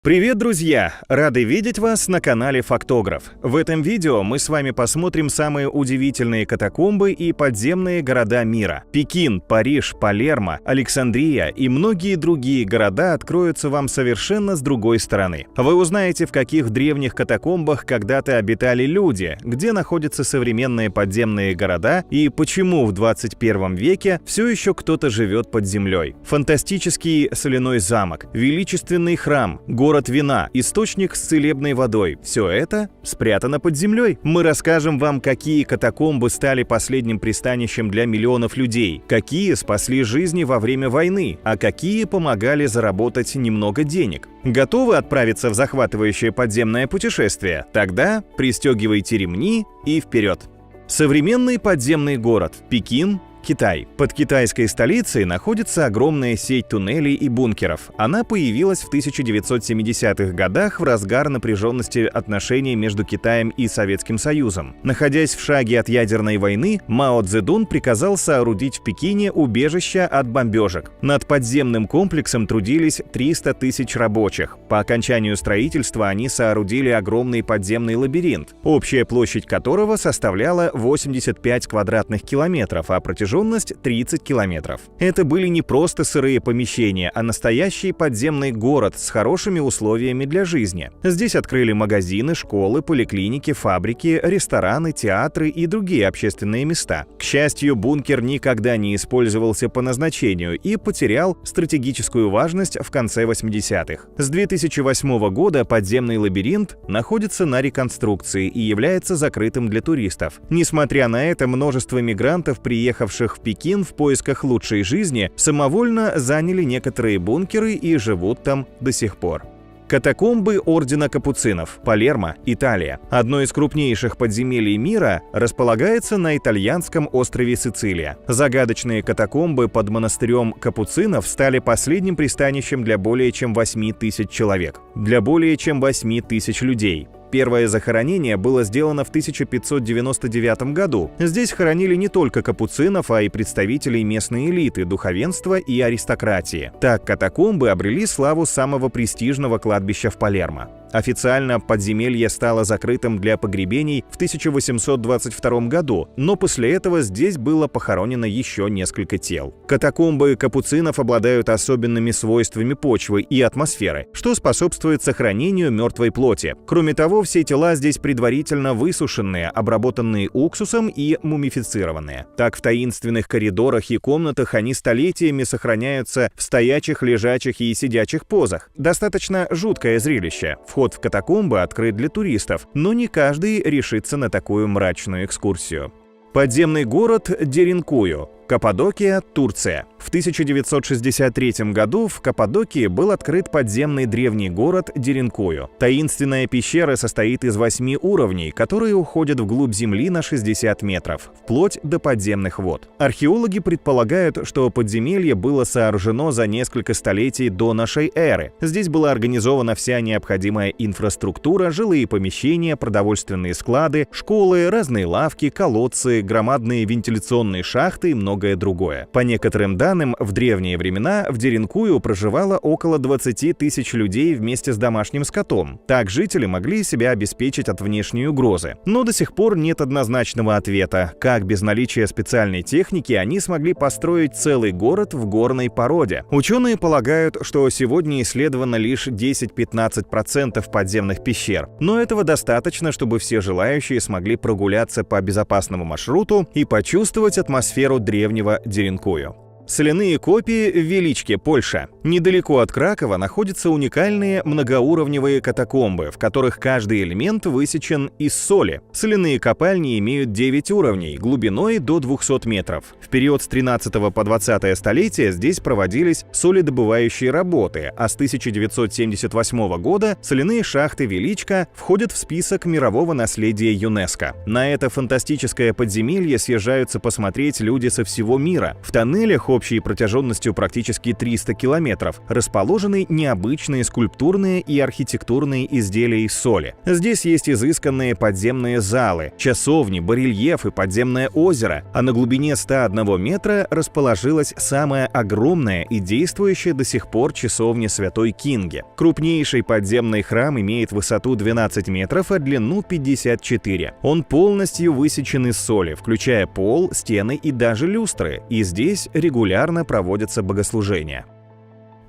Привет, друзья! Рады видеть вас на канале Фактограф. В этом видео мы с вами посмотрим самые удивительные катакомбы и подземные города мира. Пекин, Париж, Палермо, Александрия и многие другие города откроются вам совершенно с другой стороны. Вы узнаете, в каких древних катакомбах когда-то обитали люди, где находятся современные подземные города и почему в 21 веке все еще кто-то живет под землей. Фантастический соляной замок, величественный храм, город вина, источник с целебной водой – все это спрятано под землей. Мы расскажем вам, какие катакомбы стали последним пристанищем для миллионов людей, какие спасли жизни во время войны, а какие помогали заработать немного денег. Готовы отправиться в захватывающее подземное путешествие? Тогда пристегивайте ремни и вперед! Современный подземный город – Пекин, Китай. Под китайской столицей находится огромная сеть туннелей и бункеров. Она появилась в 1970-х годах в разгар напряженности отношений между Китаем и Советским Союзом. Находясь в шаге от ядерной войны, Мао Цзэдун приказал соорудить в Пекине убежище от бомбежек. Над подземным комплексом трудились 300 тысяч рабочих. По окончанию строительства они соорудили огромный подземный лабиринт, общая площадь которого составляла 85 квадратных километров, а протяженность 30 километров. Это были не просто сырые помещения, а настоящий подземный город с хорошими условиями для жизни. Здесь открыли магазины, школы, поликлиники, фабрики, рестораны, театры и другие общественные места. К счастью, бункер никогда не использовался по назначению и потерял стратегическую важность в конце 80-х. С 2008 года подземный лабиринт находится на реконструкции и является закрытым для туристов. Несмотря на это, множество мигрантов, приехавших в Пекин в поисках лучшей жизни, самовольно заняли некоторые бункеры и живут там до сих пор. Катакомбы Ордена Капуцинов, Палермо, Италия. Одно из крупнейших подземелий мира располагается на итальянском острове Сицилия. Загадочные катакомбы под монастырем Капуцинов стали последним пристанищем для более чем 8 тысяч человек. Для более чем 8 тысяч людей. Первое захоронение было сделано в 1599 году. Здесь хоронили не только капуцинов, а и представителей местной элиты, духовенства и аристократии. Так катакомбы обрели славу самого престижного кладбища в Палермо. Официально подземелье стало закрытым для погребений в 1822 году, но после этого здесь было похоронено еще несколько тел. Катакомбы капуцинов обладают особенными свойствами почвы и атмосферы, что способствует сохранению мертвой плоти. Кроме того, все тела здесь предварительно высушенные, обработанные уксусом и мумифицированные. Так в таинственных коридорах и комнатах они столетиями сохраняются в стоячих, лежачих и сидячих позах. Достаточно жуткое зрелище. Вход в катакомбы открыт для туристов, но не каждый решится на такую мрачную экскурсию. Подземный город Деренкую, Каппадокия, Турция. В 1963 году в Каппадокии был открыт подземный древний город Деренкую. Таинственная пещера состоит из 8 уровней, которые уходят вглубь земли на 60 метров, вплоть до подземных вод. Археологи предполагают, что подземелье было сооружено за несколько столетий до нашей эры. Здесь была организована вся необходимая инфраструктура, жилые помещения, продовольственные склады, школы, разные лавки, колодцы, громадные вентиляционные шахты и многое другое. По некоторым данным, в древние времена в Деренкую проживало около 20 тысяч людей вместе с домашним скотом. Так жители могли себя обеспечить от внешней угрозы. Но до сих пор нет однозначного ответа, как без наличия специальной техники они смогли построить целый город в горной породе. Ученые полагают, что сегодня исследовано лишь 10-15% подземных пещер, но этого достаточно, чтобы все желающие смогли прогуляться по безопасному маршруту и почувствовать атмосферу древнего Деренкую. Соляные копии в Величке, Польша. Недалеко от Кракова находятся уникальные многоуровневые катакомбы, в которых каждый элемент высечен из соли. Соляные копальни имеют 9 уровней, глубиной до 200 метров. В период с 13 по 20 столетие здесь проводились соледобывающие работы, а с 1978 года соляные шахты Величка входят в список мирового наследия ЮНЕСКО. На это фантастическое подземелье съезжаются посмотреть люди со всего мира. В тоннелях общей протяженностью практически 300 километров расположены необычные скульптурные и архитектурные изделия из соли. Здесь есть изысканные подземные залы, часовни, барельеф и подземное озеро, а на глубине 101 метра расположилась самая огромная и действующая до сих пор часовня Святой Кинги. Крупнейший подземный храм имеет высоту 12 метров, а длину 54. Он полностью высечен из соли, включая пол, стены и даже люстры, и здесь регулярно проводятся богослужения.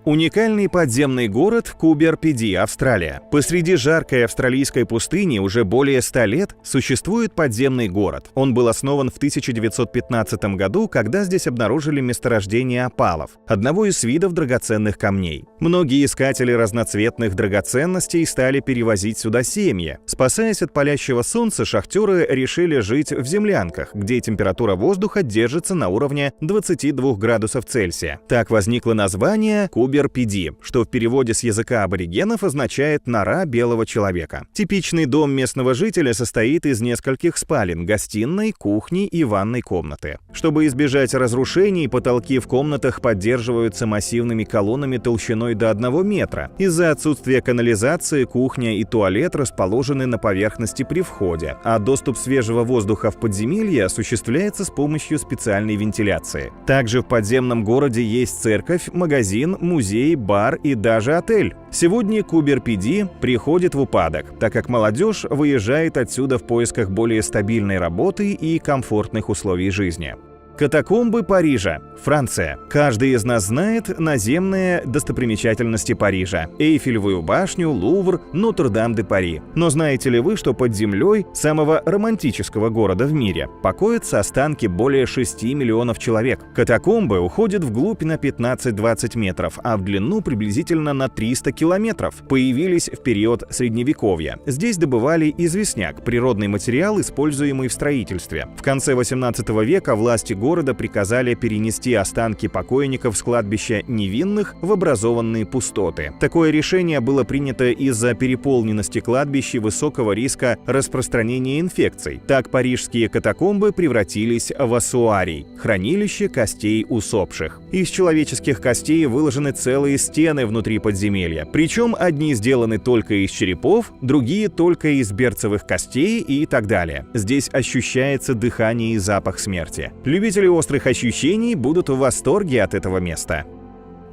Уникальный подземный город Кубер-Пиди, Австралия. Посреди жаркой австралийской пустыни уже более 100 лет существует подземный город. Он был основан в 1915 году, когда здесь обнаружили месторождение опалов, одного из видов драгоценных камней. Многие искатели разноцветных драгоценностей стали перевозить сюда семьи. Спасаясь от палящего солнца, шахтеры решили жить в землянках, где температура воздуха держится на уровне 22 градусов Цельсия. Так возникло название Кубер-Пиди, что в переводе с языка аборигенов означает «нора белого человека». Типичный дом местного жителя состоит из нескольких спален, гостиной, кухни и ванной комнаты. Чтобы избежать разрушений, потолки в комнатах поддерживаются массивными колоннами толщиной до 1 метра. Из-за отсутствия канализации кухня и туалет расположены на поверхности при входе, а доступ свежего воздуха в подземелье осуществляется с помощью специальной вентиляции. Также в подземном городе есть церковь, магазин, музей, бар и даже отель. Сегодня Кубер-Пиди приходит в упадок, так как молодежь выезжает отсюда в поисках более стабильной работы и комфортных условий жизни. Катакомбы Парижа, Франция. Каждый из нас знает наземные достопримечательности Парижа: Эйфелевую башню, Лувр, Нотр-Дам-де-Пари. Но знаете ли вы, что под землей самого романтического города в мире покоятся останки более 6 миллионов человек? Катакомбы уходят вглубь на 15-20 метров, а в длину приблизительно на 300 километров. Появились в период Средневековья. Здесь добывали известняк, природный материал, используемый в строительстве. В конце 18 века власти города приказали перенести останки покойников с кладбища невинных в образованные пустоты. Такое решение было принято из-за переполненности кладбищ и высокого риска распространения инфекций. Так парижские катакомбы превратились в оссуарий – хранилище костей усопших. Из человеческих костей выложены целые стены внутри подземелья. Причем одни сделаны только из черепов, другие только из берцовых костей и так далее. Здесь ощущается дыхание и запах смерти. Любители острых ощущений будут в восторге от этого места.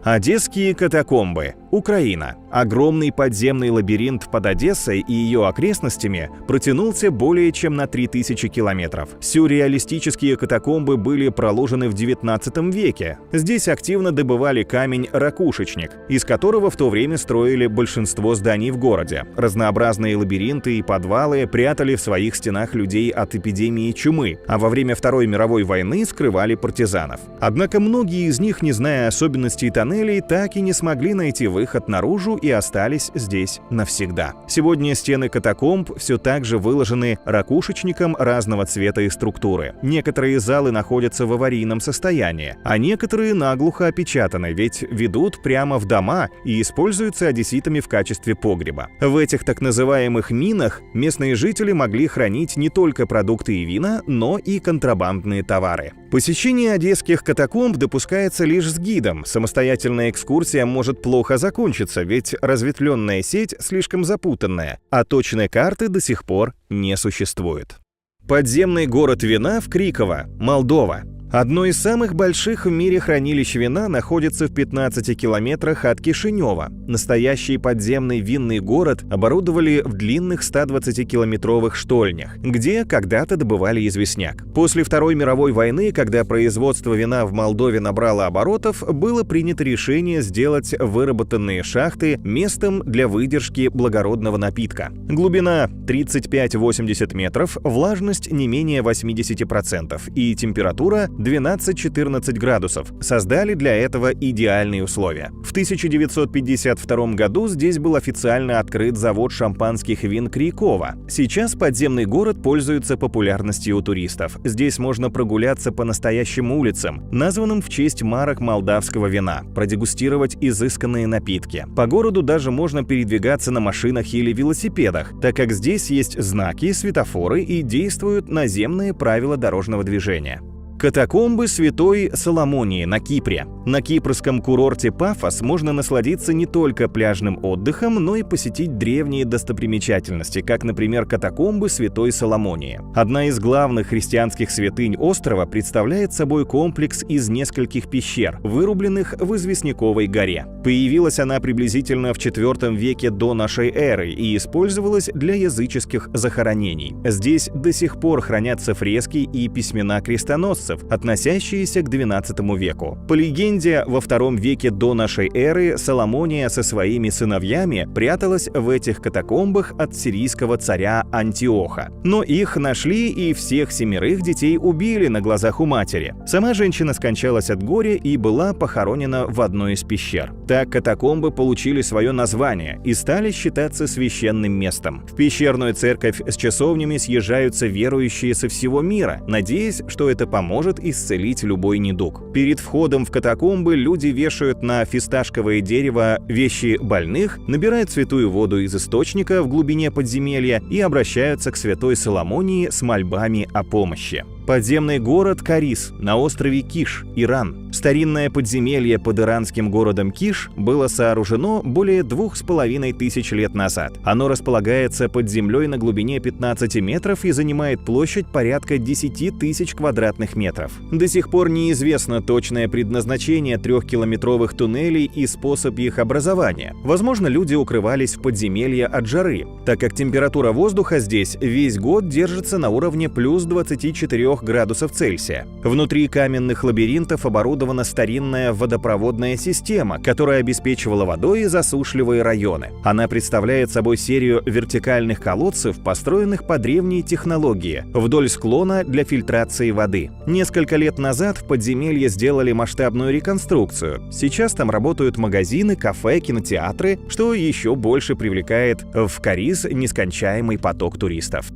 Одесские катакомбы, Украина. Огромный подземный лабиринт под Одессой и ее окрестностями протянулся более чем на 3000 километров. Сюрреалистические катакомбы были проложены в 19 веке. Здесь активно добывали камень-ракушечник, из которого в то время строили большинство зданий в городе. Разнообразные лабиринты и подвалы прятали в своих стенах людей от эпидемии чумы, а во время Второй мировой войны скрывали партизанов. Однако многие из них, не зная особенностей тоннелей, так и не смогли найти выход наружу и остались здесь навсегда. Сегодня стены катакомб все так же выложены ракушечником разного цвета и структуры. Некоторые залы находятся в аварийном состоянии, а некоторые наглухо опечатаны, ведь ведут прямо в дома и используются одесситами в качестве погреба. В этих так называемых минах местные жители могли хранить не только продукты и вина, но и контрабандные товары. Посещение одесских катакомб допускается лишь с гидом. Самостоятельная экскурсия может плохо закончиться, ведь разветвленная сеть слишком запутанная, а точной карты до сих пор не существует. Подземный город вина в Криково, Молдова. Одно из самых больших в мире хранилищ вина находится в 15 километрах от Кишинева. Настоящий подземный винный город оборудовали в длинных 120-километровых штольнях, где когда-то добывали известняк. После Второй мировой войны, когда производство вина в Молдове набрало оборотов, было принято решение сделать выработанные шахты местом для выдержки благородного напитка. Глубина 35-80 метров, влажность не менее 80% и температура 12-14 градусов создали для этого идеальные условия. В 1952 году здесь был официально открыт завод шампанских вин Крикова. Сейчас подземный город пользуется популярностью у туристов. Здесь можно прогуляться по настоящим улицам, названным в честь марок молдавского вина, продегустировать изысканные напитки. По городу даже можно передвигаться на машинах или велосипедах, так как здесь есть знаки, светофоры и действуют наземные правила дорожного движения. Катакомбы Святой Соломонии на Кипре. На кипрском курорте Пафос можно насладиться не только пляжным отдыхом, но и посетить древние достопримечательности, как, например, катакомбы Святой Соломонии. Одна из главных христианских святынь острова представляет собой комплекс из нескольких пещер, вырубленных в известняковой горе. Появилась она приблизительно в IV веке до нашей эры и использовалась для языческих захоронений. Здесь до сих пор хранятся фрески и письмена крестоносцев, относящиеся к XII веку. По легенде, во II веке до нашей эры Соломония со своими сыновьями пряталась в этих катакомбах от сирийского царя Антиоха. Но их нашли и всех 7 детей убили на глазах у матери. Сама женщина скончалась от горя и была похоронена в одной из пещер. Так катакомбы получили свое название и стали считаться священным местом. В пещерную церковь с часовнями съезжаются верующие со всего мира, надеясь, что это поможет исцелить любой недуг. Перед входом в катакомбы люди вешают на фисташковое дерево вещи больных, набирают святую воду из источника в глубине подземелья и обращаются к Святой Соломонии с мольбами о помощи. Подземный город Карис на острове Киш, Иран. Старинное подземелье под иранским городом Киш было сооружено более 2500 лет назад. Оно располагается под землей на глубине 15 метров и занимает площадь порядка 10 тысяч квадратных метров. До сих пор неизвестно точное предназначение 3-километровых туннелей и способ их образования. Возможно, люди укрывались в подземелье от жары, так как температура воздуха здесь весь год держится на уровне плюс 24 градусов Цельсия. Внутри каменных лабиринтов оборудована старинная водопроводная система, которая обеспечивала водой засушливые районы. Она представляет собой серию вертикальных колодцев, построенных по древней технологии, вдоль склона для фильтрации воды. Несколько лет назад в подземелье сделали масштабную реконструкцию. Сейчас там работают магазины, кафе, кинотеатры, что еще больше привлекает в Карис нескончаемый поток туристов.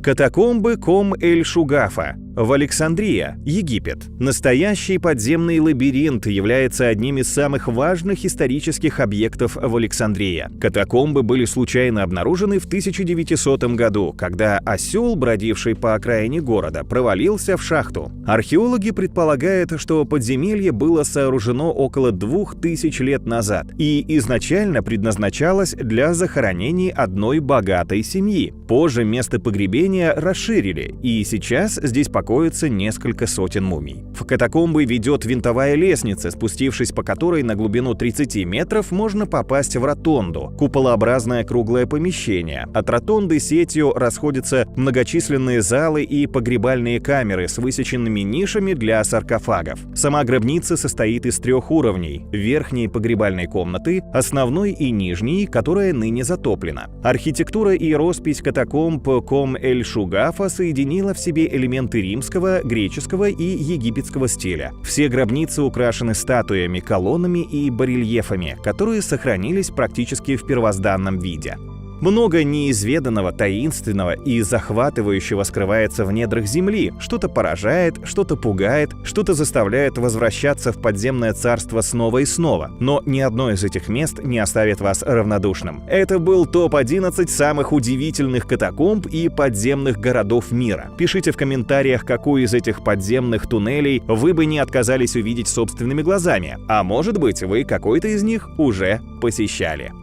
Катакомбы Ком-эль-Шугафа в Александрия, Египет. Настоящий подземный лабиринт является одним из самых важных исторических объектов в Александрии. Катакомбы были случайно обнаружены в 1900 году, когда осел, бродивший по окраине города, провалился в шахту. Археологи предполагают, что подземелье было сооружено около 2000 лет назад и изначально предназначалось для захоронений одной богатой семьи. Позже место погребения расширили, и сейчас здесь покоится несколько сотен мумий. В катакомбы ведет винтовая лестница, спустившись по которой на глубину 30 метров можно попасть в ротонду, куполообразное круглое помещение. От ротонды сетью расходятся многочисленные залы и погребальные камеры с высеченными нишами для саркофагов. Сама гробница состоит из 3 уровней: верхней погребальной комнаты, основной и нижней, которая ныне затоплена. Архитектура и роспись катакомб Ком-эль-Шугафа соединила в себе элементы римского, греческого и египетского стиля. Все гробницы украшены статуями, колоннами и барельефами, которые сохранились практически в первозданном виде. Много неизведанного, таинственного и захватывающего скрывается в недрах земли. Что-то поражает, что-то пугает, что-то заставляет возвращаться в подземное царство снова и снова. Но ни одно из этих мест не оставит вас равнодушным. Это был топ-11 самых удивительных катакомб и подземных городов мира. Пишите в комментариях, какую из этих подземных туннелей вы бы не отказались увидеть собственными глазами. А может быть, вы какой-то из них уже посещали.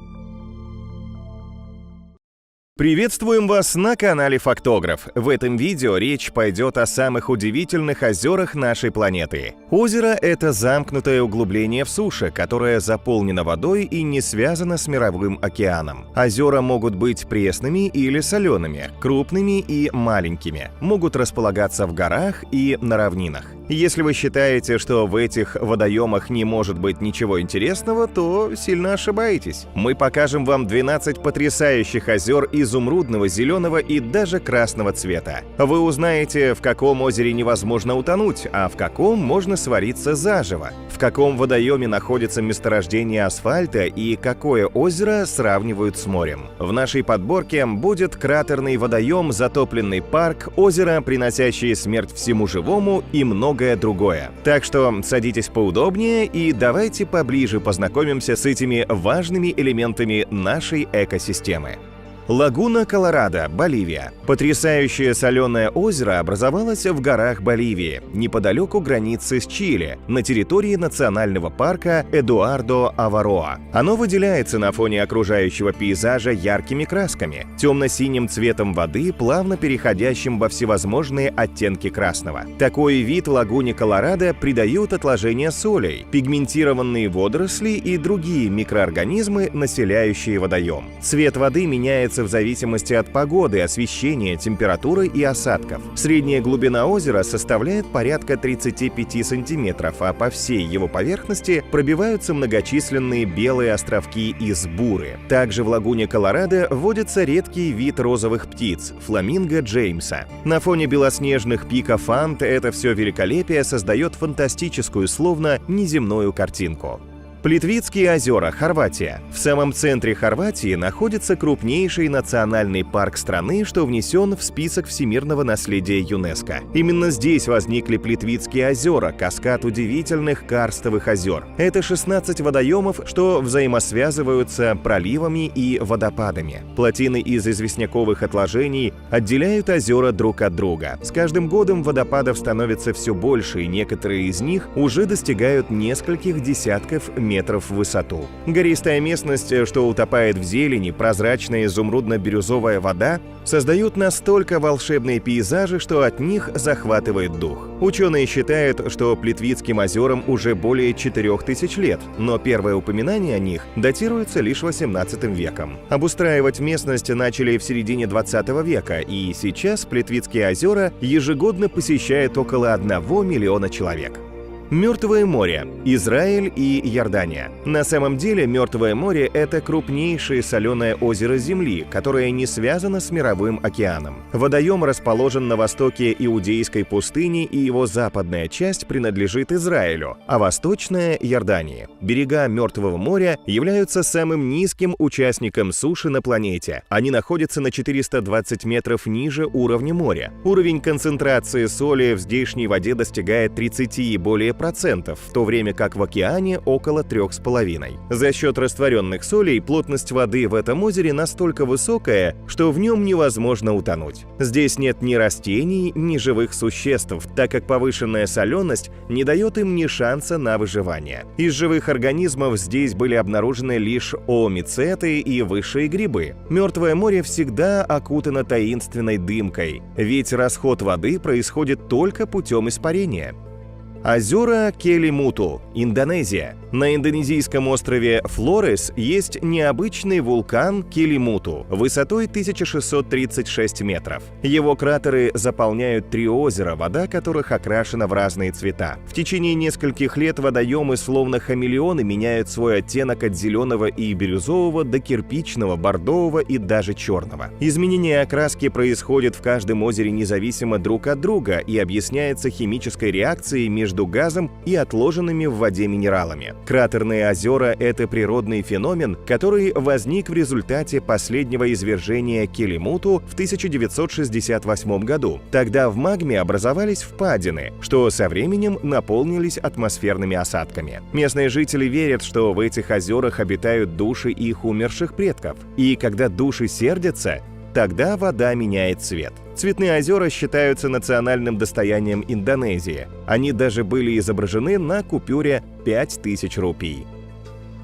Приветствуем вас на канале Фактограф. В этом видео речь пойдет о самых удивительных озерах нашей планеты. Озеро — это замкнутое углубление в суше, которое заполнено водой и не связано с мировым океаном. Озера могут быть пресными или солеными, крупными и маленькими, могут располагаться в горах и на равнинах. Если вы считаете, что в этих водоемах не может быть ничего интересного, то сильно ошибаетесь. Мы покажем вам 12 потрясающих озер изумрудного, зеленого и даже красного цвета. Вы узнаете, в каком озере невозможно утонуть, а в каком можно свариться заживо, в каком водоеме находится месторождение асфальта и какое озеро сравнивают с морем. В нашей подборке будет кратерный водоем, затопленный парк, озеро, приносящее смерть всему живому и многое другое. Так что садитесь поудобнее и давайте поближе познакомимся с этими важными элементами нашей экосистемы. Лагуна Колорадо, Боливия. Потрясающее соленое озеро образовалось в горах Боливии, неподалеку границы с Чили, на территории национального парка Эдуардо Авароа. Оно выделяется на фоне окружающего пейзажа яркими красками, темно-синим цветом воды, плавно переходящим во всевозможные оттенки красного. Такой вид лагуне Колорадо придают отложения солей, пигментированные водоросли и другие микроорганизмы, населяющие водоем. Цвет воды меняется в зависимости от погоды, освещения, температуры и осадков. Средняя глубина озера составляет порядка 35 сантиметров, а по всей его поверхности пробиваются многочисленные белые островки из буры. Также в лагуне Колорадо водится редкий вид розовых птиц – фламинго Джеймса. На фоне белоснежных пиков Анд это все великолепие создает фантастическую, словно неземную картинку. Плитвицкие озера, Хорватия. В самом центре Хорватии находится крупнейший национальный парк страны, что внесен в список всемирного наследия ЮНЕСКО. Именно здесь возникли Плитвицкие озера, каскад удивительных карстовых озер. Это 16 водоемов, что взаимосвязываются проливами и водопадами. Плотины из известняковых отложений отделяют озера друг от друга. С каждым годом водопадов становится все больше, и некоторые из них уже достигают нескольких десятков метров в высоту. Гористая местность, что утопает в зелени, прозрачная изумрудно-бирюзовая вода, создают настолько волшебные пейзажи, что от них захватывает дух. Ученые считают, что Плитвицким озерам уже более 4000 лет, но первое упоминание о них датируется лишь 18 веком. Обустраивать местность начали в середине 20 века, и сейчас Плитвицкие озера ежегодно посещает около 1 миллиона человек. Мертвое море, Израиль и Иордания. На самом деле Мертвое море – это крупнейшее соленое озеро Земли, которое не связано с Мировым океаном. Водоем расположен на востоке Иудейской пустыни, и его западная часть принадлежит Израилю, а восточная – Иордании. Берега Мертвого моря являются самым низким участником суши на планете. Они находятся на 420 метров ниже уровня моря. Уровень концентрации соли в здешней воде достигает 30 и более процентов, в то время как в океане около 3,5. За счет растворенных солей плотность воды в этом озере настолько высокая, что в нем невозможно утонуть. Здесь нет ни растений, ни живых существ, так как повышенная соленость не дает им ни шанса на выживание. Из живых организмов здесь были обнаружены лишь оомицеты и высшие грибы. Мертвое море всегда окутано таинственной дымкой, ведь расход воды происходит только путем испарения. Озера Келимуту, Индонезия. На индонезийском острове Флорес есть необычный вулкан Келимуту высотой 1636 метров. Его кратеры заполняют 3 озера, вода которых окрашена в разные цвета. В течение нескольких лет водоемы, словно хамелеоны, меняют свой оттенок от зеленого и бирюзового до кирпичного, бордового и даже черного. Изменение окраски происходит в каждом озере независимо друг от друга и объясняется химической реакцией между газом и отложенными в воде минералами. Кратерные озера – это природный феномен, который возник в результате последнего извержения Келимуту в 1968 году. Тогда в магме образовались впадины, что со временем наполнились атмосферными осадками. Местные жители верят, что в этих озерах обитают души их умерших предков. И когда души сердятся, тогда вода меняет цвет. Цветные озера считаются национальным достоянием Индонезии. Они даже были изображены на купюре 5000 рупий.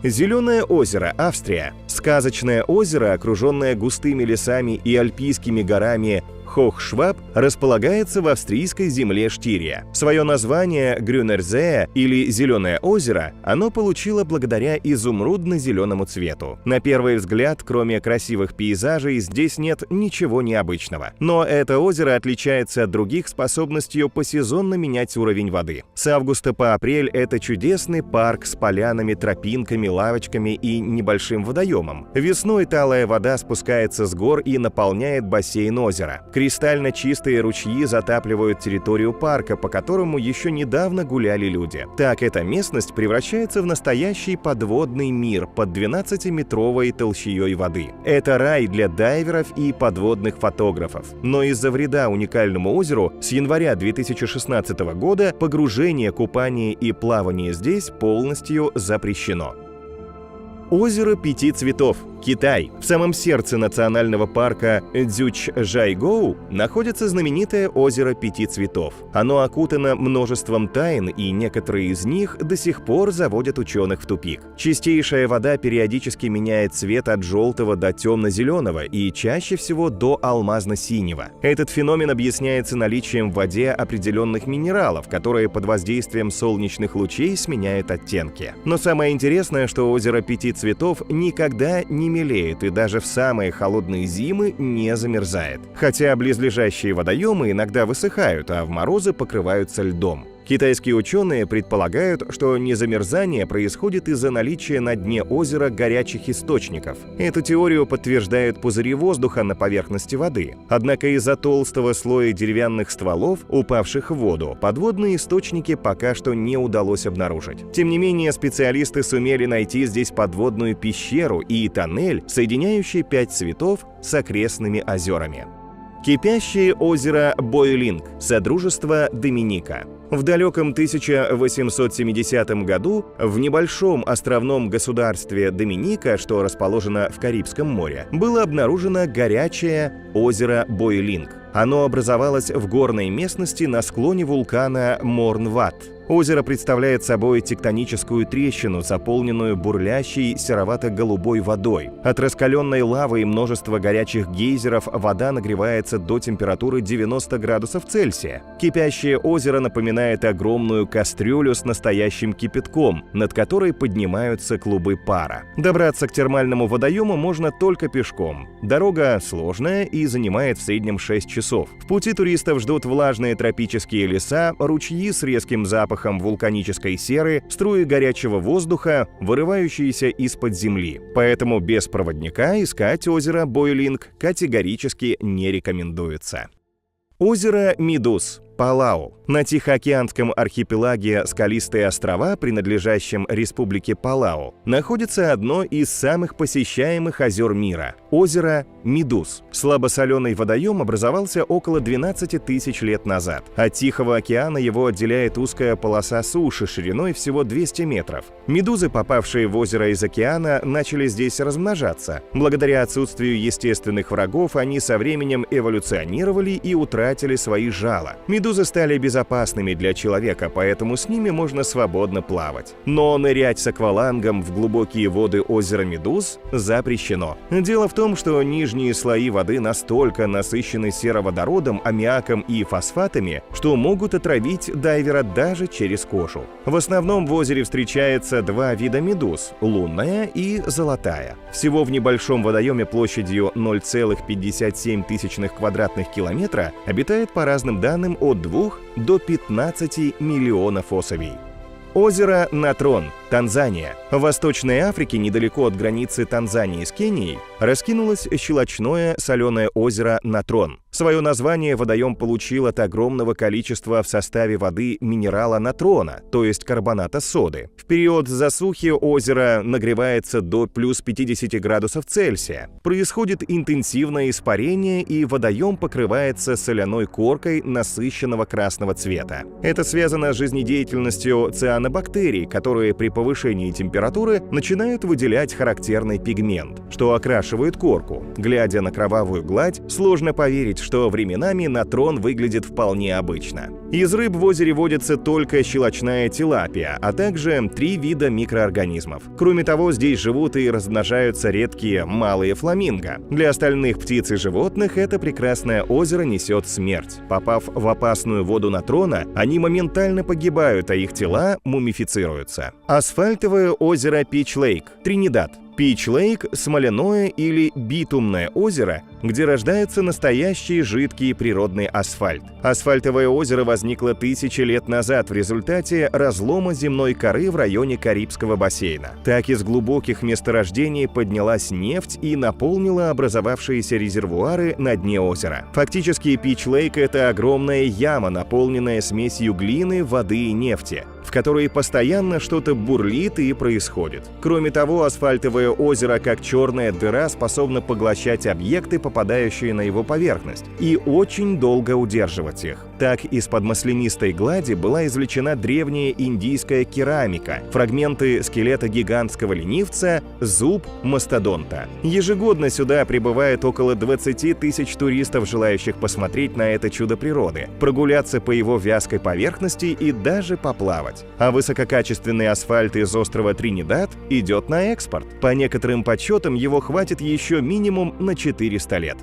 Зеленое озеро, Австрия. Сказочное озеро, окруженное густыми лесами и альпийскими горами Хохшваб, располагается в австрийской земле Штирия. Свое название Грюнерзее или «Зеленое озеро» оно получило благодаря изумрудно-зеленому цвету. На первый взгляд, кроме красивых пейзажей, здесь нет ничего необычного. Но это озеро отличается от других способностью посезонно менять уровень воды. С августа по апрель это чудесный парк с полянами, тропинками, лавочками и небольшим водоемом. Весной талая вода спускается с гор и наполняет бассейн озера. Кристально чистые ручьи затапливают территорию парка, по которому еще недавно гуляли люди. Так эта местность превращается в настоящий подводный мир под 12-метровой толщией воды. Это рай для дайверов и подводных фотографов. Но из-за вреда уникальному озеру с января 2016 года погружение, купание и плавание здесь полностью запрещено. Озеро 5 цветов, Китай. В самом сердце национального парка Цзючжайгоу находится знаменитое озеро Пяти цветов. Оно окутано множеством тайн, и некоторые из них до сих пор заводят ученых в тупик. Чистейшая вода периодически меняет цвет от желтого до темно-зеленого и чаще всего до алмазно-синего. Этот феномен объясняется наличием в воде определенных минералов, которые под воздействием солнечных лучей сменяют оттенки. Но самое интересное, что озеро Пяти цветов никогда не мелеет и даже в самые холодные зимы не замерзает. Хотя близлежащие водоемы иногда высыхают, а в морозы покрываются льдом. Китайские ученые предполагают, что незамерзание происходит из-за наличия на дне озера горячих источников. Эту теорию подтверждают пузыри воздуха на поверхности воды. Однако из-за толстого слоя деревянных стволов, упавших в воду, подводные источники пока что не удалось обнаружить. Тем не менее, специалисты сумели найти здесь подводную пещеру и тоннель, соединяющий Пять цветов с окрестными озерами. Кипящее озеро Бойлинг, Содружество Доминика. В далеком 1870 году в небольшом островном государстве Доминика, что расположено в Карибском море, было обнаружено горячее озеро Бойлинг. Оно образовалось в горной местности на склоне вулкана Морнват. Озеро представляет собой тектоническую трещину, заполненную бурлящей серовато-голубой водой. От раскаленной лавы и множества горячих гейзеров вода нагревается до температуры 90 градусов Цельсия. Кипящее озеро напоминает огромную кастрюлю с настоящим кипятком, над которой поднимаются клубы пара. Добраться к термальному водоему можно только пешком. Дорога сложная и занимает в среднем 6 часов. В пути туристов ждут влажные тропические леса, ручьи с резким запахом вулканической серы, струи горячего воздуха, вырывающиеся из-под земли. Поэтому без проводника искать озеро Бойлинг категорически не рекомендуется. Озеро Медуз, Палау. На Тихоокеанском архипелаге Скалистые острова, принадлежащем Республике Палау, находится одно из самых посещаемых озер мира – озеро Медуз. Слабосоленый водоем образовался около 12 тысяч лет назад. От Тихого океана его отделяет узкая полоса суши шириной всего 200 метров. Медузы, попавшие в озеро из океана, начали здесь размножаться. Благодаря отсутствию естественных врагов они со временем эволюционировали и утратили свои жала. Медузы стали безопасными для человека, поэтому с ними можно свободно плавать. Но нырять с аквалангом в глубокие воды озера Медуз запрещено. Дело в том, что нижние слои воды настолько насыщены сероводородом, аммиаком и фосфатами, что могут отравить дайвера даже через кожу. В основном в озере встречается два вида медуз – лунная и золотая. Всего в небольшом водоеме площадью 0,57 квадратных километра обитает по разным данным от 2 до 15 миллионов особей. Озеро Натрон, Танзания. В Восточной Африке, недалеко от границы Танзании с Кенией, раскинулось щелочное соленое озеро Натрон. Свое название водоем получил от огромного количества в составе воды минерала натрона, то есть карбоната соды. В период засухи озеро нагревается до плюс 50 градусов Цельсия. Происходит интенсивное испарение, и водоем покрывается соляной коркой насыщенного красного цвета. Это связано с жизнедеятельностью цианобактерий, которые при повышении температуры начинают выделять характерный пигмент, что окрашивает корку. Глядя на кровавую гладь, сложно поверить, что временами натрон выглядит вполне обычно. Из рыб в озере водится только щелочная тилапия, а также 3 вида микроорганизмов. Кроме того, здесь живут и размножаются редкие малые фламинго. Для остальных птиц и животных это прекрасное озеро несет смерть. Попав в опасную воду натрона, они моментально погибают, а их тела мумифицируются. Асфальтовое озеро Пич-Лейк, Тринидад. Пич-Лейк – смоляное или битумное озеро, где рождается настоящий жидкий природный асфальт. Асфальтовое озеро возникло тысячи лет назад в результате разлома земной коры в районе Карибского бассейна. Так из глубоких месторождений поднялась нефть и наполнила образовавшиеся резервуары на дне озера. Фактически Пич-Лейк – это огромная яма, наполненная смесью глины, воды и нефти, в которой постоянно что-то бурлит и происходит. Кроме того, асфальтовое озеро, как черная дыра, способно поглощать объекты, попадающие на его поверхность, и очень долго удерживать их. Так из-под маслянистой глади была извлечена древняя индийская керамика, фрагменты скелета гигантского ленивца, зуб мастодонта. Ежегодно сюда прибывает около 20 тысяч туристов, желающих посмотреть на это чудо природы, прогуляться по его вязкой поверхности и даже поплавать. А высококачественный асфальт из острова Тринидад идет на экспорт. По некоторым подсчетам его хватит еще минимум на 400 лет.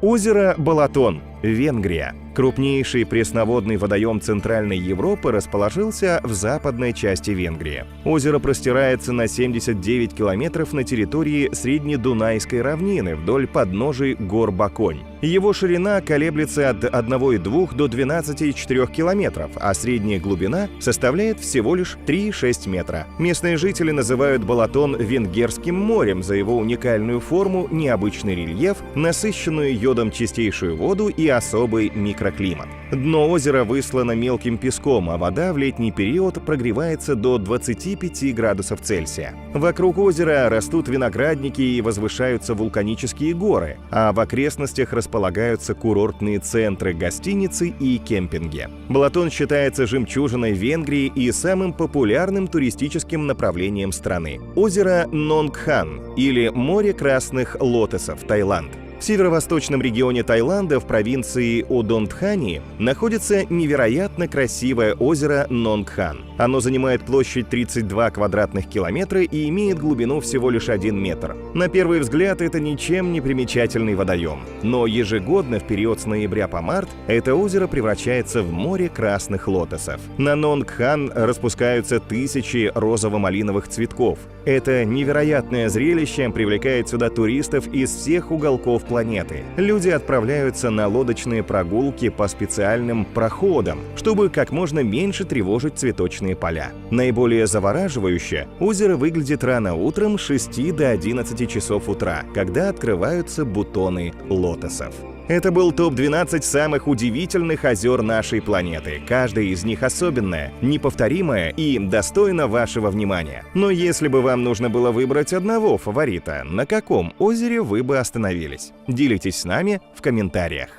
Озеро Балатон, Венгрия. Крупнейший пресноводный водоем Центральной Европы расположился в западной части Венгрии. Озеро простирается на 79 километров на территории Среднедунайской равнины вдоль подножий гор Баконь. Его ширина колеблется от 1,2 до 12,4 километров, а средняя глубина составляет всего лишь 3,6 метра. Местные жители называют Балатон Венгерским морем за его уникальную форму, необычный рельеф, насыщенную йодом чистейшую воду и особый микроклимат. Дно озера выслано мелким песком, а вода в летний период прогревается до 25 градусов Цельсия. Вокруг озера растут виноградники и возвышаются вулканические горы, а в окрестностях располагаются курортные центры, гостиницы и кемпинги. Балатон считается жемчужиной Венгрии и самым популярным туристическим направлением страны. Озеро Нонгхан или море красных лотосов, Таиланд. В северо-восточном регионе Таиланда в провинции Удонтхани находится невероятно красивое озеро Нонгхан. Оно занимает площадь 32 квадратных километра и имеет глубину всего лишь 1 метр. На первый взгляд это ничем не примечательный водоем. Но ежегодно в период с ноября по март это озеро превращается в море красных лотосов. На Нонгхан распускаются тысячи розово-малиновых цветков. Это невероятное зрелище привлекает сюда туристов из всех уголков планеты. Люди отправляются на лодочные прогулки по специальным проходам, чтобы как можно меньше тревожить цветочные поля. Наиболее завораживающе озеро выглядит рано утром с 6 до 11 часов утра, когда открываются бутоны лотосов. Это был топ-12 самых удивительных озер нашей планеты. Каждая из них особенная, неповторимая и достойна вашего внимания. Но если бы вам нужно было выбрать одного фаворита, на каком озере вы бы остановились? Делитесь с нами в комментариях.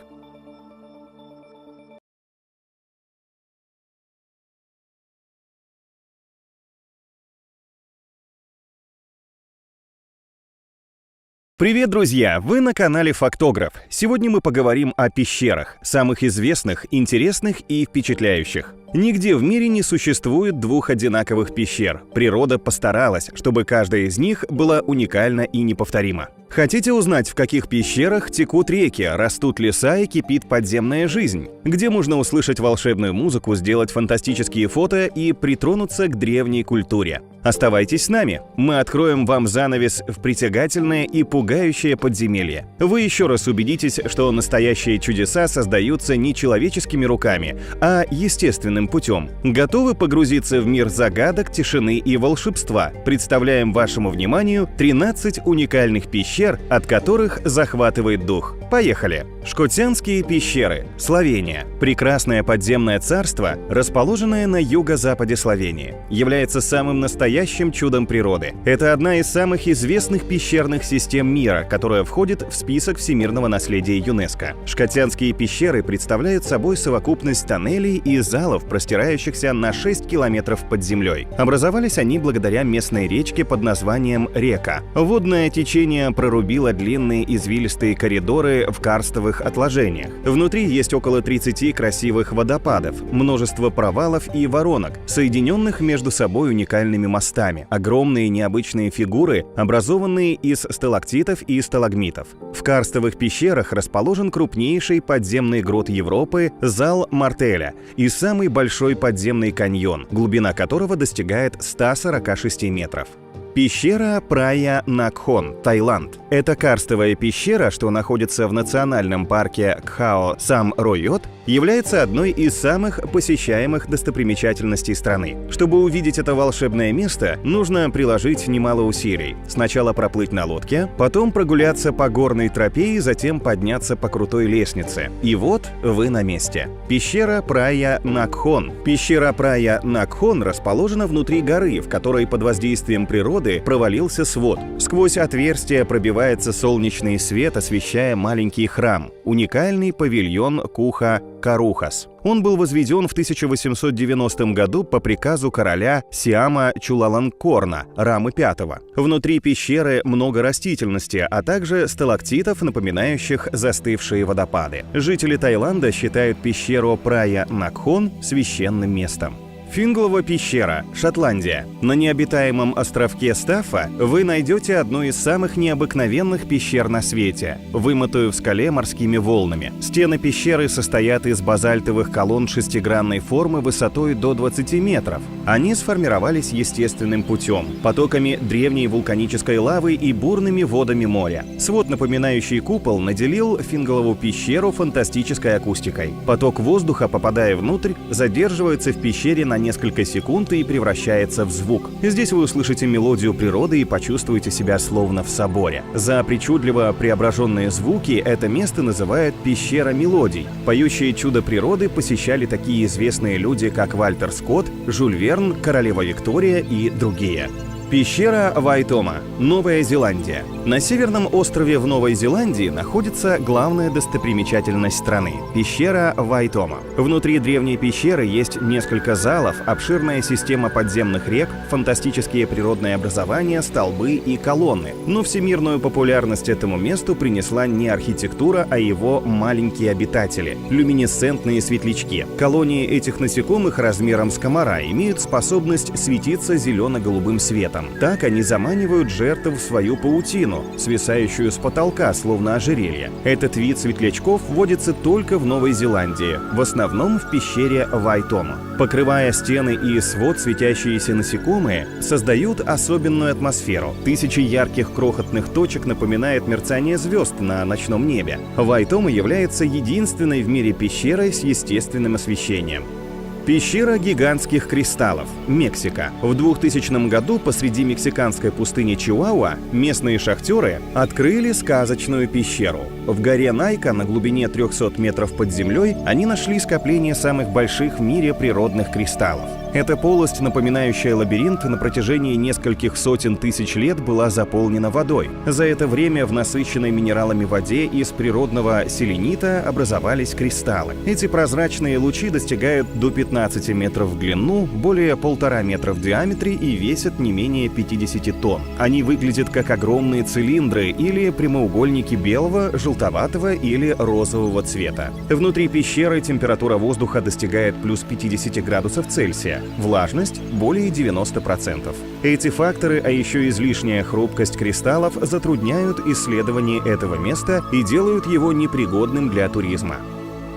Привет, друзья! Вы на канале Фактограф. Сегодня мы поговорим о пещерах, самых известных, интересных и впечатляющих. Нигде в мире не существует двух одинаковых пещер. Природа постаралась, чтобы каждая из них была уникальна и неповторима. Хотите узнать, в каких пещерах текут реки, растут леса и кипит подземная жизнь? Где можно услышать волшебную музыку, сделать фантастические фото и притронуться к древней культуре? Оставайтесь с нами. Мы откроем вам занавес в притягательное и пугающее подземелье. Вы еще раз убедитесь, что настоящие чудеса создаются не человеческими руками, а естественным путем. Готовы погрузиться в мир загадок, тишины и волшебства? Представляем вашему вниманию 13 уникальных пещер, от которых захватывает дух. Поехали! Шкотянские пещеры, Словения. Прекрасное подземное царство, расположенное на юго-западе Словении, является самым настоящим чудом природы. Это одна из самых известных пещерных систем мира, которая входит в список всемирного наследия ЮНЕСКО. Шкотянские пещеры представляют собой совокупность тоннелей и залов, простирающихся на 6 километров под землей. Образовались они благодаря местной речке под названием Река. Водное течение прорубило длинные извилистые коридоры в карстовых отложениях. Внутри есть около 30 красивых водопадов, множество провалов и воронок, соединенных между собой уникальными мостами. Огромные необычные фигуры, образованные из сталактитов и сталагмитов. В карстовых пещерах расположен крупнейший подземный грот Европы – зал Мартеля и самый большой подземный каньон, глубина которого достигает 146 метров. Пещера Прая Накхон, Таиланд. Это карстовая пещера, что находится в национальном парке Кхао Сам Ройот, является одной из самых посещаемых достопримечательностей страны. Чтобы увидеть это волшебное место, нужно приложить немало усилий. Сначала проплыть на лодке, потом прогуляться по горной тропе и затем подняться по крутой лестнице. И вот вы на месте. Пещера Прая Накхон. Пещера Прая Накхон расположена внутри горы, в которой под воздействием природы пирамиды провалился свод. Сквозь отверстие пробивается солнечный свет, освещая маленький храм – уникальный павильон Куха-Карухас. Он был возведен в 1890 году по приказу короля Сиама Чулаланкорна Рамы V. Внутри пещеры много растительности, а также сталактитов, напоминающих застывшие водопады. Жители Таиланда считают пещеру Прая-Накхон священным местом. Финглова пещера, Шотландия. На необитаемом островке Стаффа вы найдете одну из самых необыкновенных пещер на свете, вымытую в скале морскими волнами. Стены пещеры состоят из базальтовых колонн шестигранной формы высотой до 20 метров. Они сформировались естественным путем, потоками древней вулканической лавы и бурными водами моря. Свод, напоминающий купол, наделил Финглову пещеру фантастической акустикой. Поток воздуха, попадая внутрь, задерживается в пещере на несколько секунд и превращается в звук. Здесь вы услышите мелодию природы и почувствуете себя словно в соборе. За причудливо преображенные звуки это место называют «пещера мелодий». Поющие чудо природы посещали такие известные люди, как Вальтер Скотт, Жюль Верн, королева Виктория и другие. Пещера Вайтома, Новая Зеландия. На северном острове в Новой Зеландии находится главная достопримечательность страны – пещера Вайтома. Внутри древней пещеры есть несколько залов, обширная система подземных рек, фантастические природные образования, столбы и колонны. Но всемирную популярность этому месту принесла не архитектура, а его маленькие обитатели – люминесцентные светлячки. Колонии этих насекомых размером с комара имеют способность светиться зелено-голубым светом. Так они заманивают жертв в свою паутину, свисающую с потолка, словно ожерелье. Этот вид светлячков водится только в Новой Зеландии, в основном в пещере Вайтома. Покрывая стены и свод, светящиеся насекомые создают особенную атмосферу. Тысячи ярких крохотных точек напоминают мерцание звезд на ночном небе. Вайтома является единственной в мире пещерой с естественным освещением. Пещера гигантских кристаллов, Мексика. В 2000 году посреди мексиканской пустыни Чиуауа местные шахтеры открыли сказочную пещеру. В горе Найка на глубине 300 метров под землей они нашли скопление самых больших в мире природных кристаллов. Эта полость, напоминающая лабиринт, на протяжении нескольких сотен тысяч лет была заполнена водой. За это время в насыщенной минералами воде из природного селенита образовались кристаллы. Эти прозрачные лучи достигают до 15 метров в длину, более 1,5 метра в диаметре и весят не менее 50 тонн. Они выглядят как огромные цилиндры или прямоугольники белого, желтоватого или розового цвета. Внутри пещеры температура воздуха достигает плюс 50 градусов Цельсия. Влажность более 90%. Эти факторы, а еще излишняя хрупкость кристаллов затрудняют исследование этого места и делают его непригодным для туризма.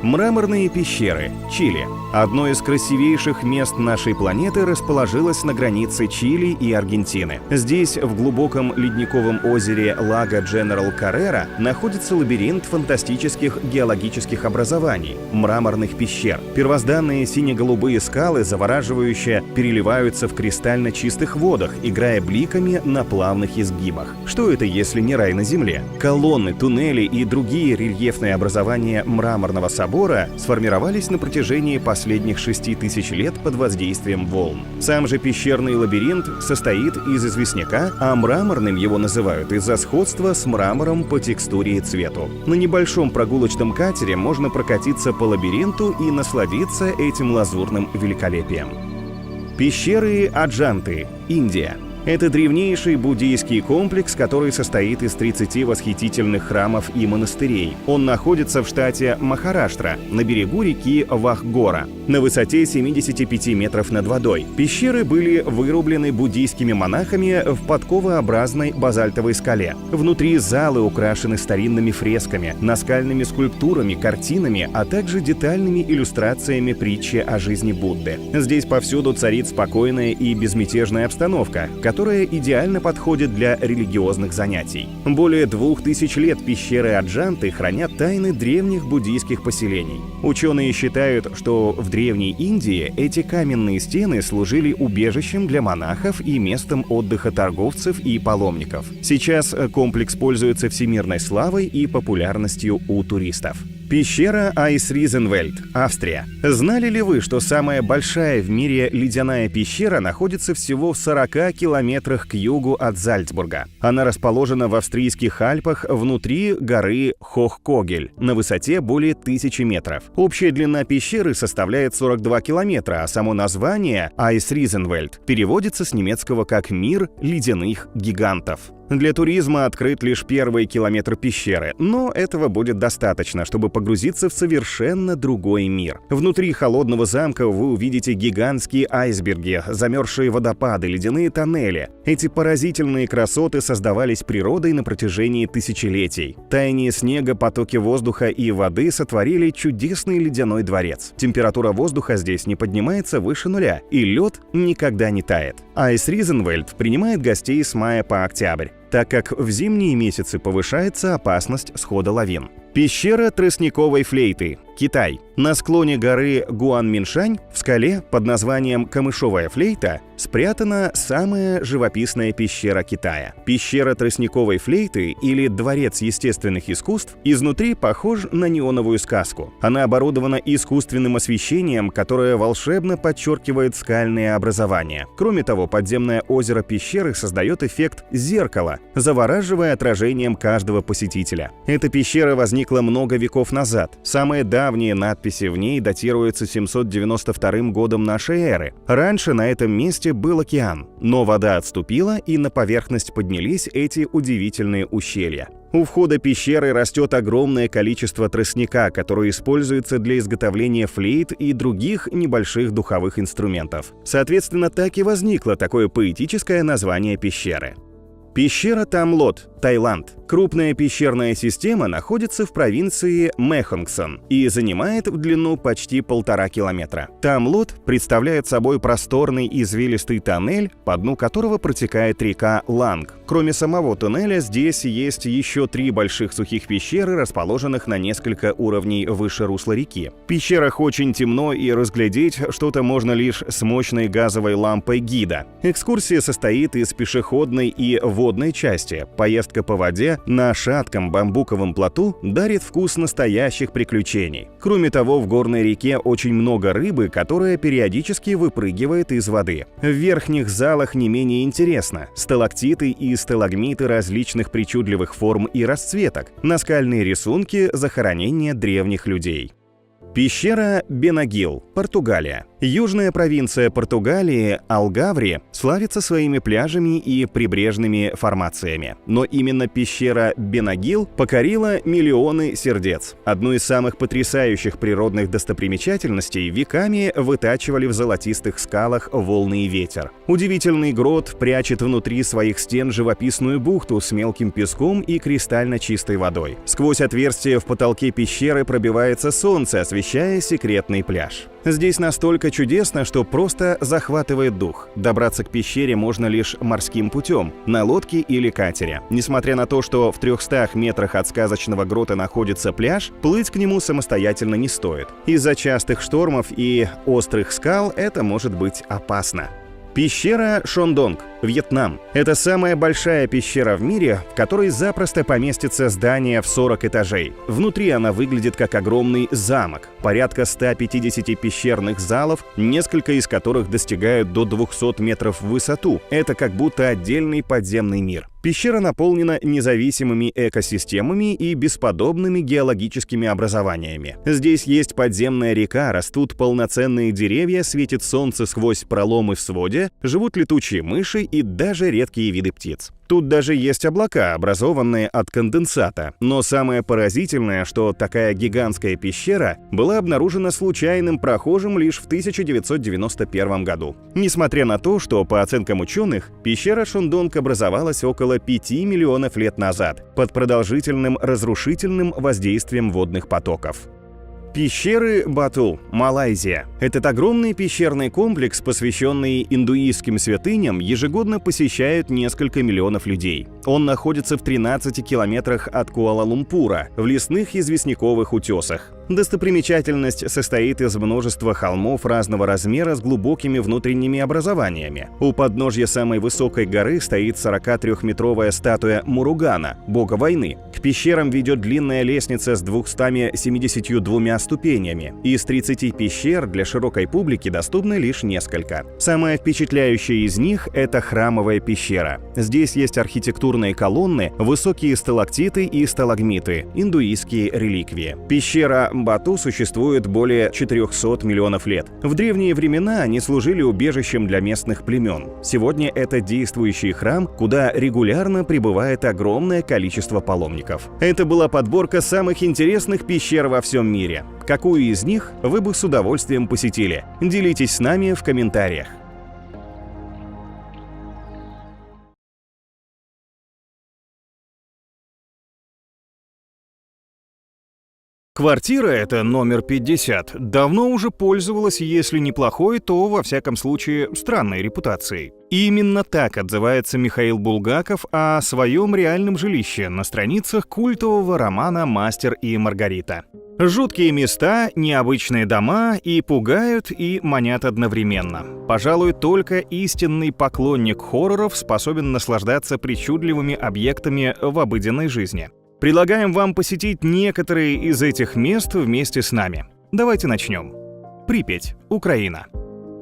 Мраморные пещеры, Чили. Одно из красивейших мест нашей планеты расположилось на границе Чили и Аргентины. Здесь, в глубоком ледниковом озере Лаго Дженерал Каррера, находится лабиринт фантастических геологических образований – мраморных пещер. Первозданные сине-голубые скалы завораживающе переливаются в кристально чистых водах, играя бликами на плавных изгибах. Что это, если не рай на земле? Колонны, туннели и другие рельефные образования мраморного собора сформировались на протяжении последних 6000 лет под воздействием волн. Сам же пещерный лабиринт состоит из известняка, а мраморным его называют из-за сходства с мрамором по текстуре и цвету. На небольшом прогулочном катере можно прокатиться по лабиринту и насладиться этим лазурным великолепием. Пещеры Аджанты, Индия. Это древнейший буддийский комплекс, который состоит из 30 восхитительных храмов и монастырей. Он находится в штате Махараштра, на берегу реки Вахгора, на высоте 75 метров над водой. Пещеры были вырублены буддийскими монахами в подковообразной базальтовой скале. Внутри залы украшены старинными фресками, наскальными скульптурами, картинами, а также детальными иллюстрациями притчи о жизни Будды. Здесь повсюду царит спокойная и безмятежная обстановка, которая идеально подходит для религиозных занятий. Более 2000 лет пещеры Аджанты хранят тайны древних буддийских поселений. Ученые считают, что в Древней Индии эти каменные стены служили убежищем для монахов и местом отдыха торговцев и паломников. Сейчас комплекс пользуется всемирной славой и популярностью у туристов. Пещера Айсризенвельд, Австрия. Знали ли вы, что самая большая в мире ледяная пещера находится всего в 40 километрах к югу от Зальцбурга? Она расположена в австрийских Альпах внутри горы Хохкогель на высоте более 1000 метров. Общая длина пещеры составляет 42 километра, а само название Айсризенвельд переводится с немецкого как «мир ледяных гигантов». Для туризма открыт лишь первый километр пещеры, но этого будет достаточно, чтобы погрузиться в совершенно другой мир. Внутри холодного замка вы увидите гигантские айсберги, замерзшие водопады, ледяные тоннели. Эти поразительные красоты создавались природой на протяжении тысячелетий. Таяние снега, потоки воздуха и воды сотворили чудесный ледяной дворец. Температура воздуха здесь не поднимается выше нуля, и лед никогда не тает. Айсризенвельд принимает гостей с мая по октябрь, так как в зимние месяцы повышается опасность схода лавин. Пещера тростниковой флейты, Китай. На склоне горы Гуанминшань в скале под названием Камышовая флейта спрятана самая живописная пещера Китая. Пещера тростниковой флейты или Дворец естественных искусств изнутри похож на неоновую сказку. Она оборудована искусственным освещением, которое волшебно подчеркивает скальные образования. Кроме того, подземное озеро пещеры создает эффект зеркала, завораживая отражением каждого посетителя. Эта пещера возникла много веков назад. Самые давние надписи в ней датируются 792 годом нашей эры. Раньше на этом месте был океан, но вода отступила, и на поверхность поднялись эти удивительные ущелья. У входа пещеры растет огромное количество тростника, который используется для изготовления флейт и других небольших духовых инструментов. Соответственно, так и возникло такое поэтическое название пещеры. Пещера Тамлот, Таиланд. Крупная пещерная система находится в провинции Мэхонгсон и занимает в длину почти 1,5 километра. Тамлот представляет собой просторный извилистый тоннель, по дну которого протекает река Ланг. Кроме самого туннеля, здесь есть еще 3 больших сухих пещеры, расположенных на несколько уровней выше русла реки. В пещерах очень темно, и разглядеть что-то можно лишь с мощной газовой лампой гида. Экскурсия состоит из пешеходной и водной части. Поездка по воде на шатком бамбуковом плоту дарит вкус настоящих приключений. Кроме того, в горной реке очень много рыбы, которая периодически выпрыгивает из воды. В верхних залах не менее интересно. Сталактиты и сталагмиты различных причудливых форм и расцветок, наскальные рисунки, захоронения древних людей. Пещера Бенагил, Португалия. Южная провинция Португалии, Алгаври, славится своими пляжами и прибрежными формациями. Но именно пещера Бенагил покорила миллионы сердец. Одну из самых потрясающих природных достопримечательностей веками вытачивали в золотистых скалах волны и ветер. Удивительный грот прячет внутри своих стен живописную бухту с мелким песком и кристально чистой водой. Сквозь отверстие в потолке пещеры пробивается солнце, освещая секретный пляж. Здесь настолько чудесно, что просто захватывает дух. Добраться к пещере можно лишь морским путем, на лодке или катере. Несмотря на то, что в 300 метрах от сказочного грота находится пляж, плыть к нему самостоятельно не стоит. Из-за частых штормов и острых скал это может быть опасно. Пещера Шондонг, Вьетнам. Это самая большая пещера в мире, в которой запросто поместится здание в 40 этажей. Внутри она выглядит как огромный замок. Порядка 150 пещерных залов, несколько из которых достигают до 200 метров в высоту. Это как будто отдельный подземный мир. Пещера наполнена независимыми экосистемами и бесподобными геологическими образованиями. Здесь есть подземная река, растут полноценные деревья, светит солнце сквозь проломы в своде, живут летучие мыши и даже редкие виды птиц. Тут даже есть облака, образованные от конденсата. Но самое поразительное, что такая гигантская пещера была обнаружена случайным прохожим лишь в 1991 году. Несмотря на то, что, по оценкам ученых, пещера Шондонг образовалась около 5 миллионов лет назад под продолжительным разрушительным воздействием водных потоков. Пещеры Батул, Малайзия. Этот огромный пещерный комплекс, посвященный индуистским святыням, ежегодно посещают несколько миллионов людей. Он находится в 13 километрах от Куала-Лумпура, в лесных известняковых утесах. Достопримечательность состоит из множества холмов разного размера с глубокими внутренними образованиями. У подножья самой высокой горы стоит 43-метровая статуя Муругана, бога войны. К пещерам ведет длинная лестница с 272 ступенями. Из 30 пещер для широкой публики доступны лишь несколько. Самая впечатляющая из них – это храмовая пещера. Здесь есть архитектурные колонны, высокие сталактиты и сталагмиты, индуистские реликвии. Пещера Бату существует более 400 миллионов лет. В древние времена они служили убежищем для местных племен. Сегодня это действующий храм, куда регулярно прибывает огромное количество паломников. Это была подборка самых интересных пещер во всем мире. Какую из них вы бы с удовольствием посетили? Делитесь с нами в комментариях. Квартира эта, номер 50, давно уже пользовалась, если не плохой, то, во всяком случае, странной репутацией. И именно так отзывается Михаил Булгаков о своем реальном жилище на страницах культового романа «Мастер и Маргарита». Жуткие места, необычные дома и пугают, и манят одновременно. Пожалуй, только истинный поклонник хорроров способен наслаждаться причудливыми объектами в обыденной жизни. Предлагаем вам посетить некоторые из этих мест вместе с нами. Давайте начнем. Припять, Украина.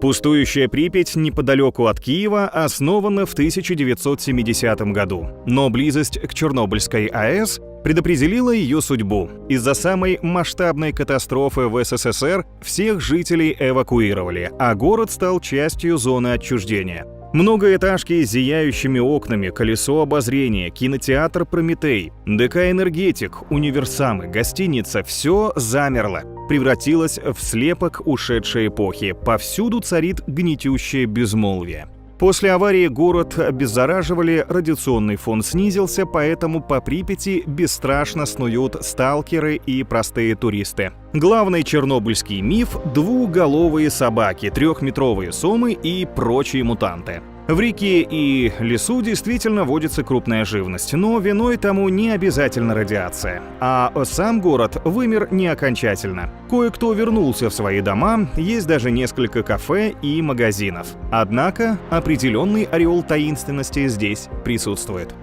Пустующая Припять неподалеку от Киева основана в 1970 году, но близость к Чернобыльской АЭС предопределила ее судьбу. Из-за самой масштабной катастрофы в СССР всех жителей эвакуировали, а город стал частью зоны отчуждения. Многоэтажки с зияющими окнами, колесо обозрения, кинотеатр «Прометей», ДК «Энергетик», универсамы, гостиница – все замерло, превратилось в слепок ушедшей эпохи. Повсюду царит гнетущее безмолвие. После аварии город обеззараживали, радиационный фон снизился, поэтому по Припяти бесстрашно снуют сталкеры и простые туристы. Главный чернобыльский миф – двухголовые собаки, 3-метровые сомы и прочие мутанты. В реке и лесу действительно водится крупная живность, но виной тому не обязательно радиация. А сам город вымер не окончательно. Кое-кто вернулся в свои дома, есть даже несколько кафе и магазинов. Однако определенный ореол таинственности здесь присутствует.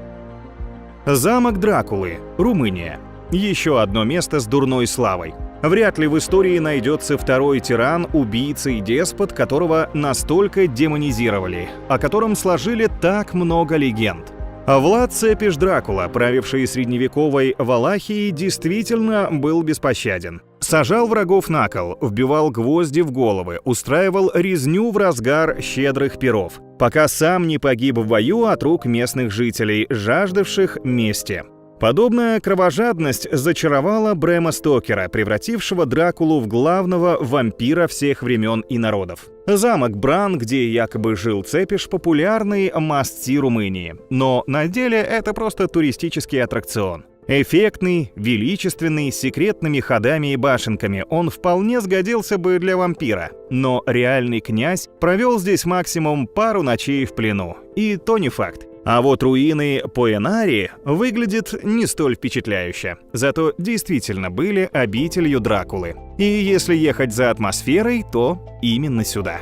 Замок Дракулы, Румыния. Еще одно место с дурной славой. Вряд ли в истории найдется второй тиран, убийца и деспот, которого настолько демонизировали, о котором сложили так много легенд. Влад Цепиш Дракула, правивший средневековой Валахией, действительно был беспощаден. Сажал врагов на кол, вбивал гвозди в головы, устраивал резню в разгар щедрых пиров, пока сам не погиб в бою от рук местных жителей, жаждавших мести. Подобная кровожадность зачаровала Брэма Стокера, превратившего Дракулу в главного вампира всех времен и народов. Замок Бран, где якобы жил Цепиш, популярный must-see Румынии. Но на деле это просто туристический аттракцион. Эффектный, величественный, с секретными ходами и башенками, он вполне сгодился бы для вампира. Но реальный князь провел здесь максимум пару ночей в плену. И то не факт. А вот руины Поэнари выглядят не столь впечатляюще, зато действительно были обителью Дракулы. И если ехать за атмосферой, то именно сюда.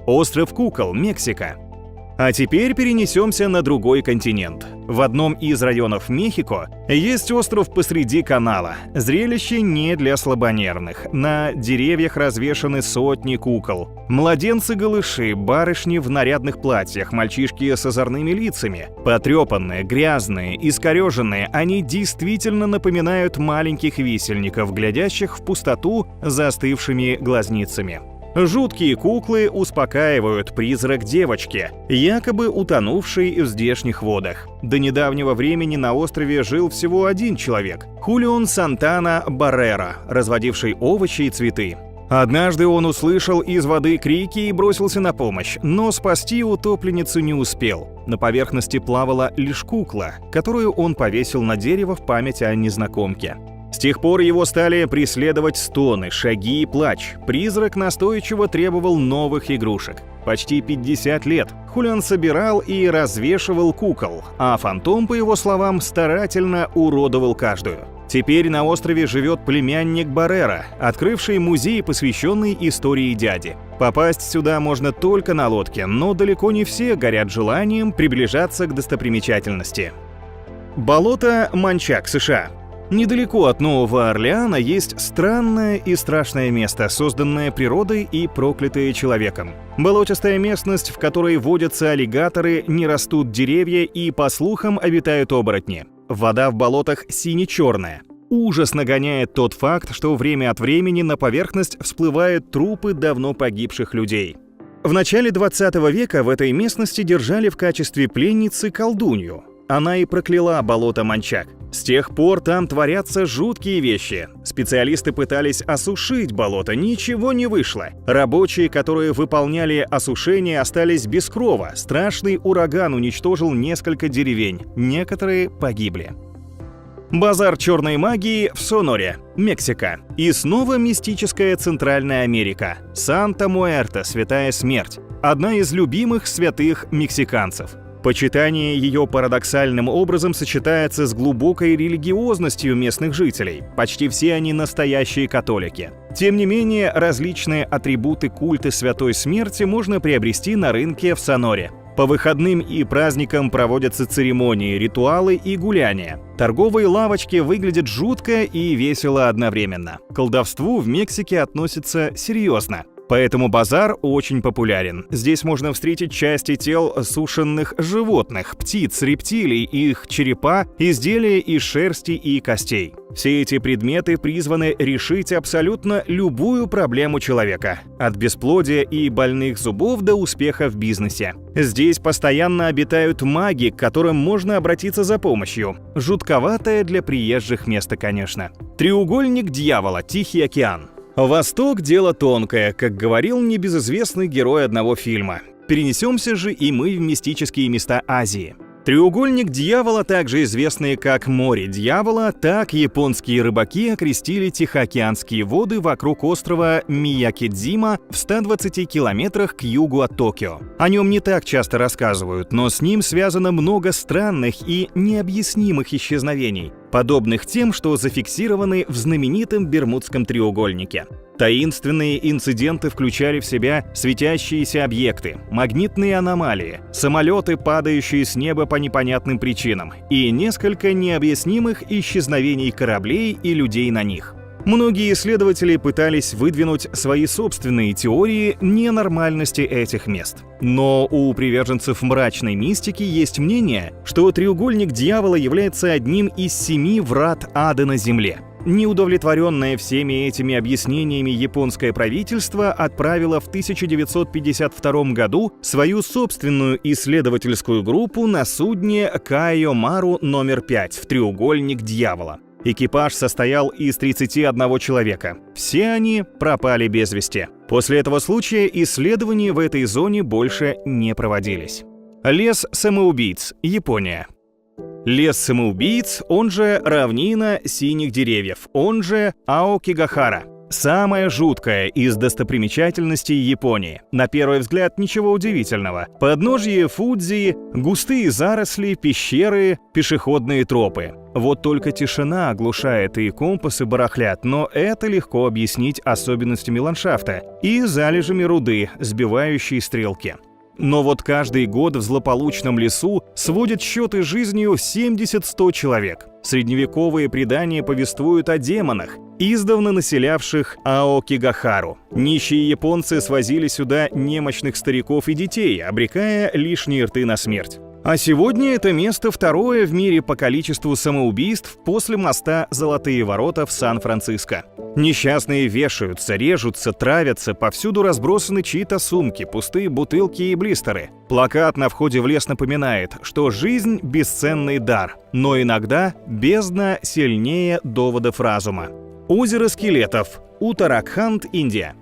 Остров Кукол, Мексика. А теперь перенесемся на другой континент. В одном из районов Мехико есть остров посреди канала. Зрелище не для слабонервных. На деревьях развешаны сотни кукол. Младенцы-голыши, барышни в нарядных платьях, мальчишки с озорными лицами. Потрепанные, грязные, искореженные, они действительно напоминают маленьких висельников, глядящих в пустоту застывшими глазницами. Жуткие куклы успокаивают призрак девочки, якобы утонувшей в здешних водах. До недавнего времени на острове жил всего один человек – Хулион Сантана Баррера, разводивший овощи и цветы. Однажды он услышал из воды крики и бросился на помощь, но спасти утопленницу не успел. На поверхности плавала лишь кукла, которую он повесил на дерево в память о незнакомке. С тех пор его стали преследовать стоны, шаги и плач. Призрак настойчиво требовал новых игрушек. Почти 50 лет Хулион собирал и развешивал кукол, а фантом, по его словам, старательно уродовал каждую. Теперь на острове живет племянник Баррера, открывший музей, посвященный истории дяди. Попасть сюда можно только на лодке, но далеко не все горят желанием приближаться к достопримечательности. Болото Манчак, США. Недалеко от Нового Орлеана есть странное и страшное место, созданное природой и проклятое человеком. Болотистая местность, в которой водятся аллигаторы, не растут деревья и, по слухам, обитают оборотни. Вода в болотах сине-черная. Ужас нагоняет тот факт, что время от времени на поверхность всплывают трупы давно погибших людей. В начале 20 века в этой местности держали в качестве пленницы колдунью. Она и прокляла болото Манчак. С тех пор там творятся жуткие вещи. Специалисты пытались осушить болото, ничего не вышло. Рабочие, которые выполняли осушение, остались без крова. Страшный ураган уничтожил несколько деревень. Некоторые погибли. Базар черной магии в Соноре, Мексика. И снова мистическая Центральная Америка. Санта-Муэрте, Святая Смерть. Одна из любимых святых мексиканцев. Почитание ее парадоксальным образом сочетается с глубокой религиозностью местных жителей. Почти все они настоящие католики. Тем не менее, различные атрибуты культа Святой Смерти можно приобрести на рынке в Соноре. По выходным и праздникам проводятся церемонии, ритуалы и гуляния. Торговые лавочки выглядят жутко и весело одновременно. К колдовству в Мексике относятся серьезно. Поэтому базар очень популярен. Здесь можно встретить части тел сушеных животных, птиц, рептилий, их черепа, изделия из шерсти и костей. Все эти предметы призваны решить абсолютно любую проблему человека. От бесплодия и больных зубов до успеха в бизнесе. Здесь постоянно обитают маги, к которым можно обратиться за помощью. Жутковатое для приезжих место, конечно. Треугольник дьявола, Тихий океан. Восток – дело тонкое, как говорил небезызвестный герой одного фильма. Перенесемся же и мы в мистические места Азии. Треугольник дьявола, также известный как море дьявола, так японские рыбаки окрестили Тихоокеанские воды вокруг острова Миякидзима в 120 километрах к югу от Токио. О нем не так часто рассказывают, но с ним связано много странных и необъяснимых исчезновений, подобных тем, что зафиксированы в знаменитом Бермудском треугольнике. Таинственные инциденты включали в себя светящиеся объекты, магнитные аномалии, самолеты, падающие с неба по непонятным причинам, и несколько необъяснимых исчезновений кораблей и людей на них. Многие исследователи пытались выдвинуть свои собственные теории ненормальности этих мест. Но у приверженцев мрачной мистики есть мнение, что треугольник дьявола является одним из 7 врат ада на Земле. Неудовлетворенное всеми этими объяснениями японское правительство отправило в 1952 году свою собственную исследовательскую группу на судне Кайо Мару номер 5 в треугольник дьявола. Экипаж состоял из 31 человека. Все они пропали без вести. После этого случая исследования в этой зоне больше не проводились. Лес самоубийц, Япония. Лес самоубийц, он же равнина синих деревьев, он же Аокигахара. Самая жуткая из достопримечательностей Японии. На первый взгляд ничего удивительного. Подножье Фудзи, густые заросли, пещеры, пешеходные тропы. Вот только тишина оглушает и компасы барахлят, но это легко объяснить особенностями ландшафта и залежами руды, сбивающей стрелки. Но вот каждый год в злополучном лесу сводят счеты жизнью 70-100 человек. Средневековые предания повествуют о демонах, издавна населявших Аокигахару. Нищие японцы свозили сюда немощных стариков и детей, обрекая лишние рты на смерть. А сегодня это место второе в мире по количеству самоубийств после моста «Золотые ворота» в Сан-Франциско. Несчастные вешаются, режутся, травятся, повсюду разбросаны чьи-то сумки, пустые бутылки и блистеры. Плакат на входе в лес напоминает, что жизнь – бесценный дар, но иногда бездна сильнее доводов разума. Озеро скелетов, Уттаракханд, Индия.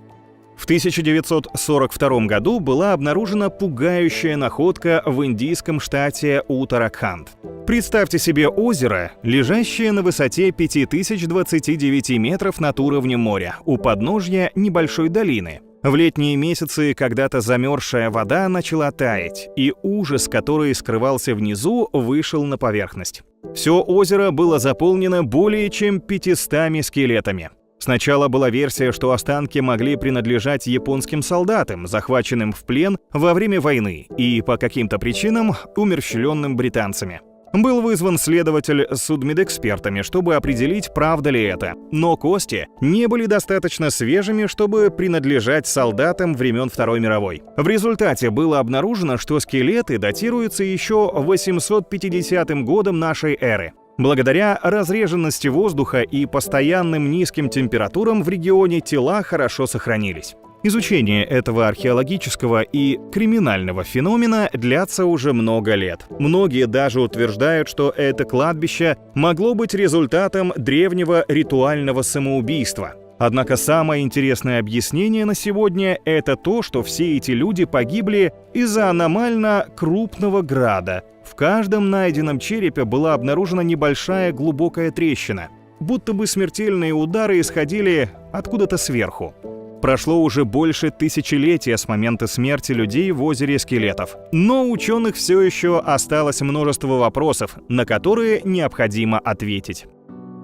В 1942 году была обнаружена пугающая находка в индийском штате Уттаракханд. Представьте себе озеро, лежащее на высоте 5029 метров над уровнем моря, у подножья небольшой долины. В летние месяцы когда-то замерзшая вода начала таять, и ужас, который скрывался внизу, вышел на поверхность. Все озеро было заполнено более чем 500 скелетами. Сначала была версия, что останки могли принадлежать японским солдатам, захваченным в плен во время войны и по каким-то причинам умерщвленным британцами. Был вызван следователь с судмедэкспертами, чтобы определить, правда ли это. Но кости не были достаточно свежими, чтобы принадлежать солдатам времен Второй мировой. В результате было обнаружено, что скелеты датируются еще 850 годом нашей эры. Благодаря разреженности воздуха и постоянным низким температурам в регионе тела хорошо сохранились. Изучение этого археологического и криминального феномена длится уже много лет. Многие даже утверждают, что это кладбище могло быть результатом древнего ритуального самоубийства. Однако самое интересное объяснение на сегодня – это то, что все эти люди погибли из-за аномально крупного града. В каждом найденном черепе была обнаружена небольшая глубокая трещина, будто бы смертельные удары исходили откуда-то сверху. Прошло уже больше тысячелетия с момента смерти людей в озере скелетов. Но у ученых все еще осталось множество вопросов, на которые необходимо ответить.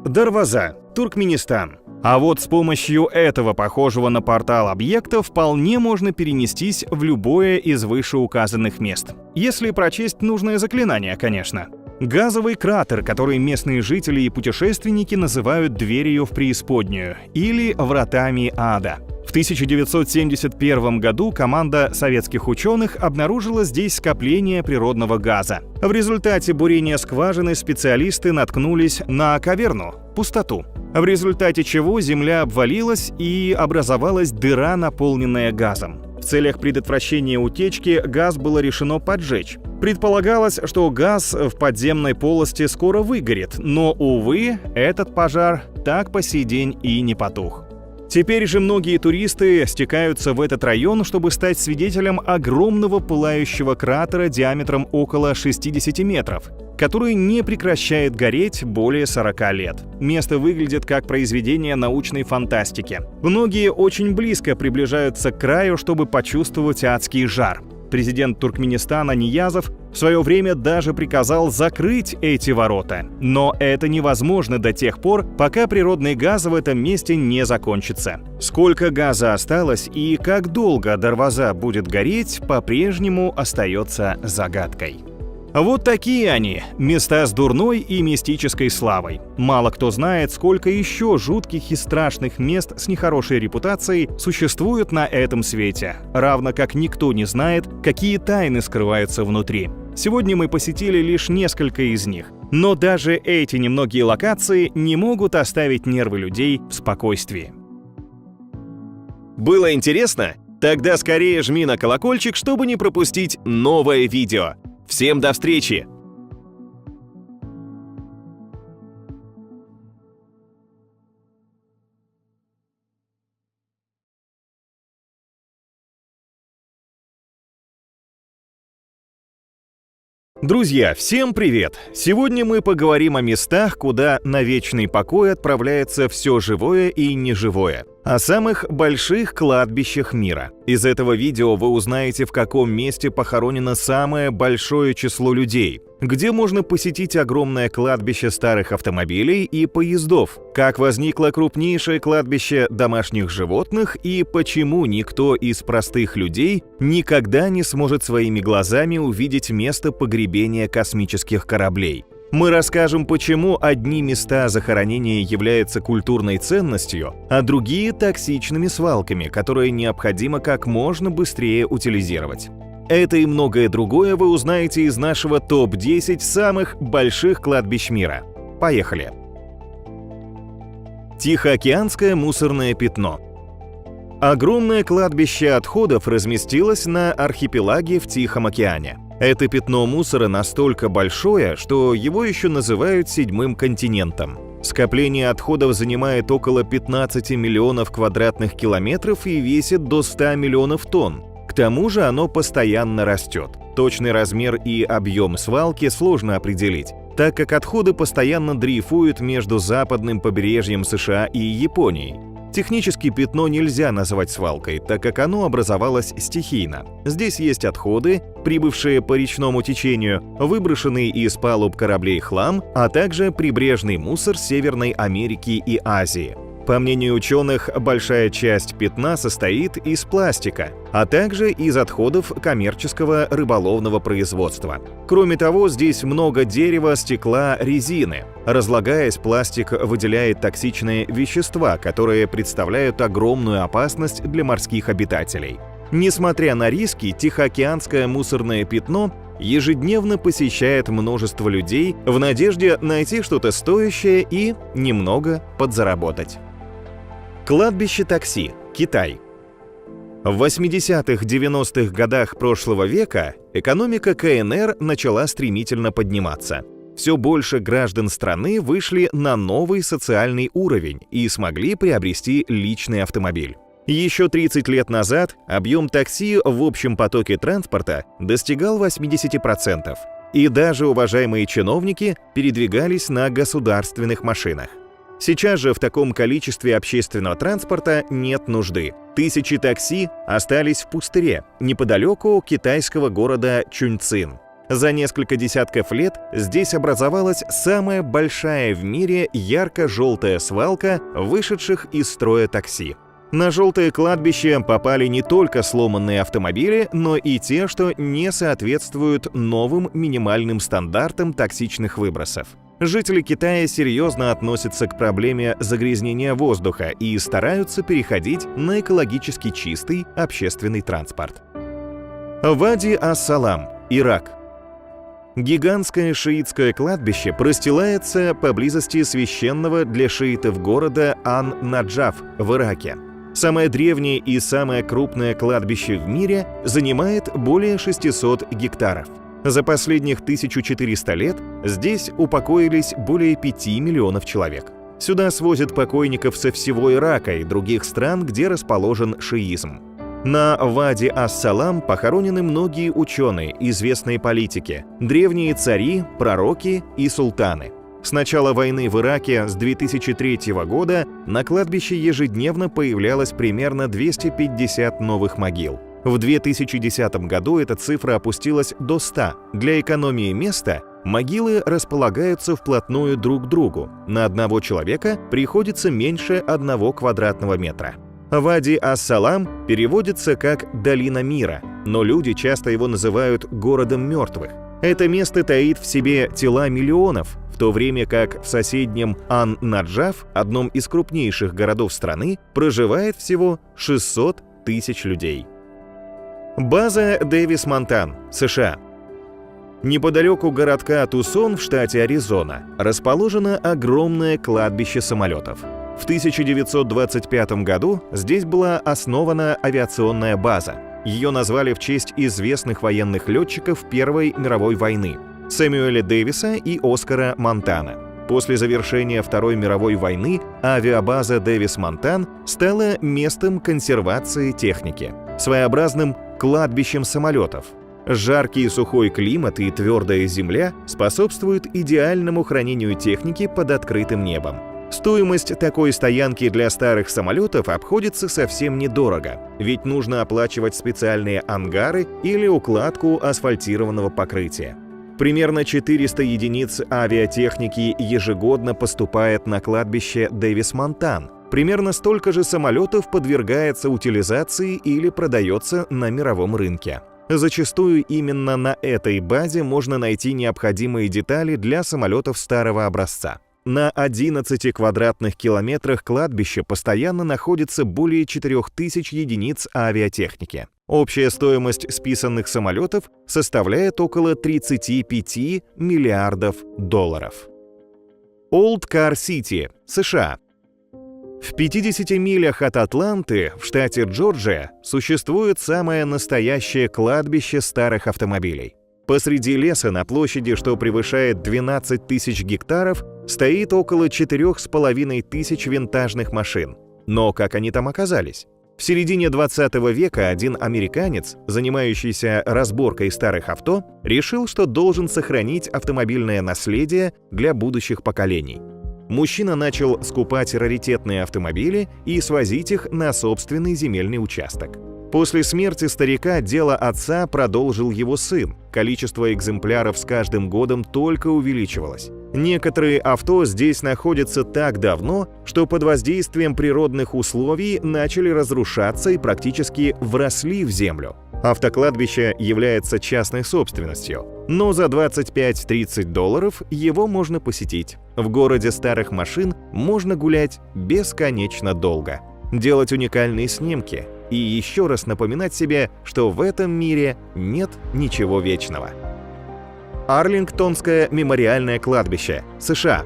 Дарваза, Туркменистан. А вот с помощью этого похожего на портал объекта вполне можно перенестись в любое из вышеуказанных мест. Если прочесть нужное заклинание, конечно. Газовый кратер, который местные жители и путешественники называют дверью в преисподнюю или вратами ада. В 1971 году команда советских ученых обнаружила здесь скопление природного газа. В результате бурения скважины специалисты наткнулись на каверну, пустоту, в результате чего земля обвалилась и образовалась дыра, наполненная газом. В целях предотвращения утечки газ было решено поджечь. Предполагалось, что газ в подземной полости скоро выгорит, но, увы, этот пожар так по сей день и не потух. Теперь же многие туристы стекаются в этот район, чтобы стать свидетелем огромного пылающего кратера диаметром около 60 метров, который не прекращает гореть более 40 лет. Место выглядит как произведение научной фантастики. Многие очень близко приближаются к краю, чтобы почувствовать адский жар. Президент Туркменистана Ниязов в свое время даже приказал закрыть эти ворота. Но это невозможно до тех пор, пока природный газ в этом месте не закончится. Сколько газа осталось и как долго Дарваза будет гореть, по-прежнему остается загадкой. Вот такие они, места с дурной и мистической славой. Мало кто знает, сколько еще жутких и страшных мест с нехорошей репутацией существуют на этом свете, равно как никто не знает, какие тайны скрываются внутри. Сегодня мы посетили лишь несколько из них, но даже эти немногие локации не могут оставить нервы людей в спокойствии. Было интересно? Тогда скорее жми на колокольчик, чтобы не пропустить новое видео. Всем до встречи! Друзья, всем привет! Сегодня мы поговорим о местах, куда на вечный покой отправляется все живое и неживое. О самых больших кладбищах мира. Из этого видео вы узнаете, в каком месте похоронено самое большое число людей, где можно посетить огромное кладбище старых автомобилей и поездов, как возникло крупнейшее кладбище домашних животных и почему никто из простых людей никогда не сможет своими глазами увидеть место погребения космических кораблей. Мы расскажем, почему одни места захоронения являются культурной ценностью, а другие – токсичными свалками, которые необходимо как можно быстрее утилизировать. Это и многое другое вы узнаете из нашего топ-10 самых больших кладбищ мира. Поехали! Тихоокеанское мусорное пятно. Огромное кладбище отходов разместилось на архипелаге в Тихом океане. Это пятно мусора настолько большое, что его еще называют седьмым континентом. Скопление отходов занимает около 15 миллионов квадратных километров и весит до 100 миллионов тонн. К тому же оно постоянно растет. Точный размер и объем свалки сложно определить, так как отходы постоянно дрейфуют между западным побережьем США и Японией. Технически пятно нельзя назвать свалкой, так как оно образовалось стихийно. Здесь есть отходы, прибывшие по речному течению, выброшенный из палуб кораблей хлам, а также прибрежный мусор Северной Америки и Азии. По мнению ученых, большая часть пятна состоит из пластика, а также из отходов коммерческого рыболовного производства. Кроме того, здесь много дерева, стекла, резины. Разлагаясь, пластик выделяет токсичные вещества, которые представляют огромную опасность для морских обитателей. Несмотря на риски, Тихоокеанское мусорное пятно ежедневно посещает множество людей в надежде найти что-то стоящее и немного подзаработать. Кладбище такси, Китай. В 80-х-90-х годах прошлого века экономика КНР начала стремительно подниматься. Все больше граждан страны вышли на новый социальный уровень и смогли приобрести личный автомобиль. Еще 30 лет назад объем такси в общем потоке транспорта достигал 80%, и даже уважаемые чиновники передвигались на государственных машинах. Сейчас же в таком количестве общественного транспорта нет нужды. Тысячи такси остались в пустыре, неподалеку китайского города Чуньцин. За несколько десятков лет здесь образовалась самая большая в мире ярко-желтая свалка вышедших из строя такси. На желтое кладбище попали не только сломанные автомобили, но и те, что не соответствуют новым минимальным стандартам токсичных выбросов. Жители Китая серьезно относятся к проблеме загрязнения воздуха и стараются переходить на экологически чистый общественный транспорт. Вади-ас-Салам, Ирак. Гигантское шиитское кладбище простилается поблизости священного для шиитов города Ан-Наджаф в Ираке. Самое древнее и самое крупное кладбище в мире занимает более 600 гектаров. За последних 1400 лет здесь упокоились более 5 миллионов человек. Сюда свозят покойников со всего Ирака и других стран, где расположен шиизм. На Вади-ас-Салам похоронены многие ученые, известные политики, древние цари, пророки и султаны. С начала войны в Ираке с 2003 года на кладбище ежедневно появлялось примерно 250 новых могил. В 2010 году эта цифра опустилась до 100. Для экономии места могилы располагаются вплотную друг к другу. На одного человека приходится меньше 1 квадратного метра. Вади-ас-Салам переводится как «долина мира», но люди часто его называют «городом мертвых». Это место таит в себе тела миллионов, в то время как в соседнем Ан-Наджаф, одном из крупнейших городов страны, проживает всего 600 тысяч людей. База Дэвис-Монтан, США. Неподалеку городка Тусон в штате Аризона расположено огромное кладбище самолетов. В 1925 году здесь была основана авиационная база. Ее назвали в честь известных военных летчиков Первой мировой войны – Сэмюэля Дэвиса и Оскара Монтана. После завершения Второй мировой войны авиабаза Дэвис-Монтан стала местом консервации техники, своеобразным кладбищем самолетов. Жаркий и сухой климат и твердая земля способствуют идеальному хранению техники под открытым небом. Стоимость такой стоянки для старых самолетов обходится совсем недорого, ведь нужно оплачивать специальные ангары или укладку асфальтированного покрытия. Примерно 400 единиц авиатехники ежегодно поступает на кладбище Дэвис-Монтан. Примерно столько же самолетов подвергается утилизации или продается на мировом рынке. Зачастую именно на этой базе можно найти необходимые детали для самолетов старого образца. На 11 квадратных километрах кладбища постоянно находится более 4000 единиц авиатехники. Общая стоимость списанных самолетов составляет около 35 миллиардов долларов. Олд Кар-Сити, США. В 50 милях от Атланты, в штате Джорджия, существует самое настоящее кладбище старых автомобилей. Посреди леса на площади, что превышает 12 тысяч гектаров, стоит около 4500 винтажных машин. Но как они там оказались? В середине 20 века один американец, занимающийся разборкой старых авто, решил, что должен сохранить автомобильное наследие для будущих поколений. мужчина начал скупать раритетные автомобили и свозить их на собственный земельный участок. После смерти старика дело отца продолжил его сын. Количество экземпляров с каждым годом только увеличивалось. Некоторые авто здесь находятся так давно, что под воздействием природных условий начали разрушаться и практически вросли в землю. Автокладбище является частной собственностью, но за $25-30 его можно посетить. В городе старых машин можно гулять бесконечно долго, делать уникальные снимки и еще раз напоминать себе, что в этом мире нет ничего вечного. Арлингтонское мемориальное кладбище, США.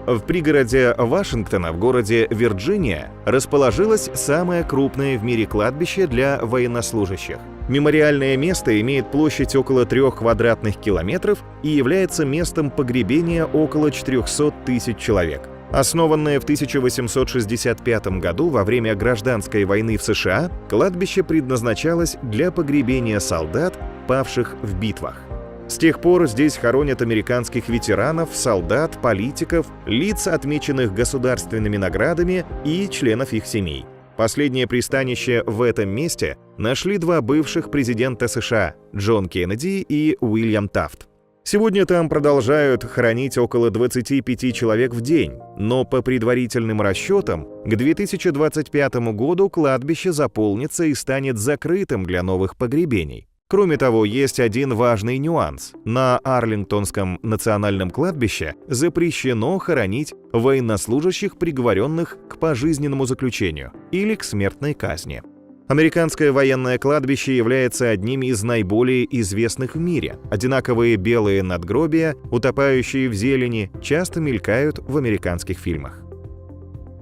В пригороде Вашингтона, в городе Вирджиния, расположилось самое крупное в мире кладбище для военнослужащих. Мемориальное место имеет площадь около 3 квадратных километров и является местом погребения около 400 тысяч человек. Основанное в 1865 году во время гражданской войны в США, кладбище предназначалось для погребения солдат, павших в битвах. С тех пор здесь хоронят американских ветеранов, солдат, политиков, лиц, отмеченных государственными наградами, и членов их семей. Последнее пристанище в этом месте нашли 2 бывших президента США – Джон Кеннеди и Уильям Тафт. Сегодня там продолжают хоронить около 25 человек в день, но по предварительным расчетам к 2025 году кладбище заполнится и станет закрытым для новых погребений. Кроме того, есть один важный нюанс. На Арлингтонском национальном кладбище запрещено хоронить военнослужащих, приговоренных к пожизненному заключению или к смертной казни. Американское военное кладбище является одним из наиболее известных в мире. Одинаковые белые надгробия, утопающие в зелени, часто мелькают в американских фильмах.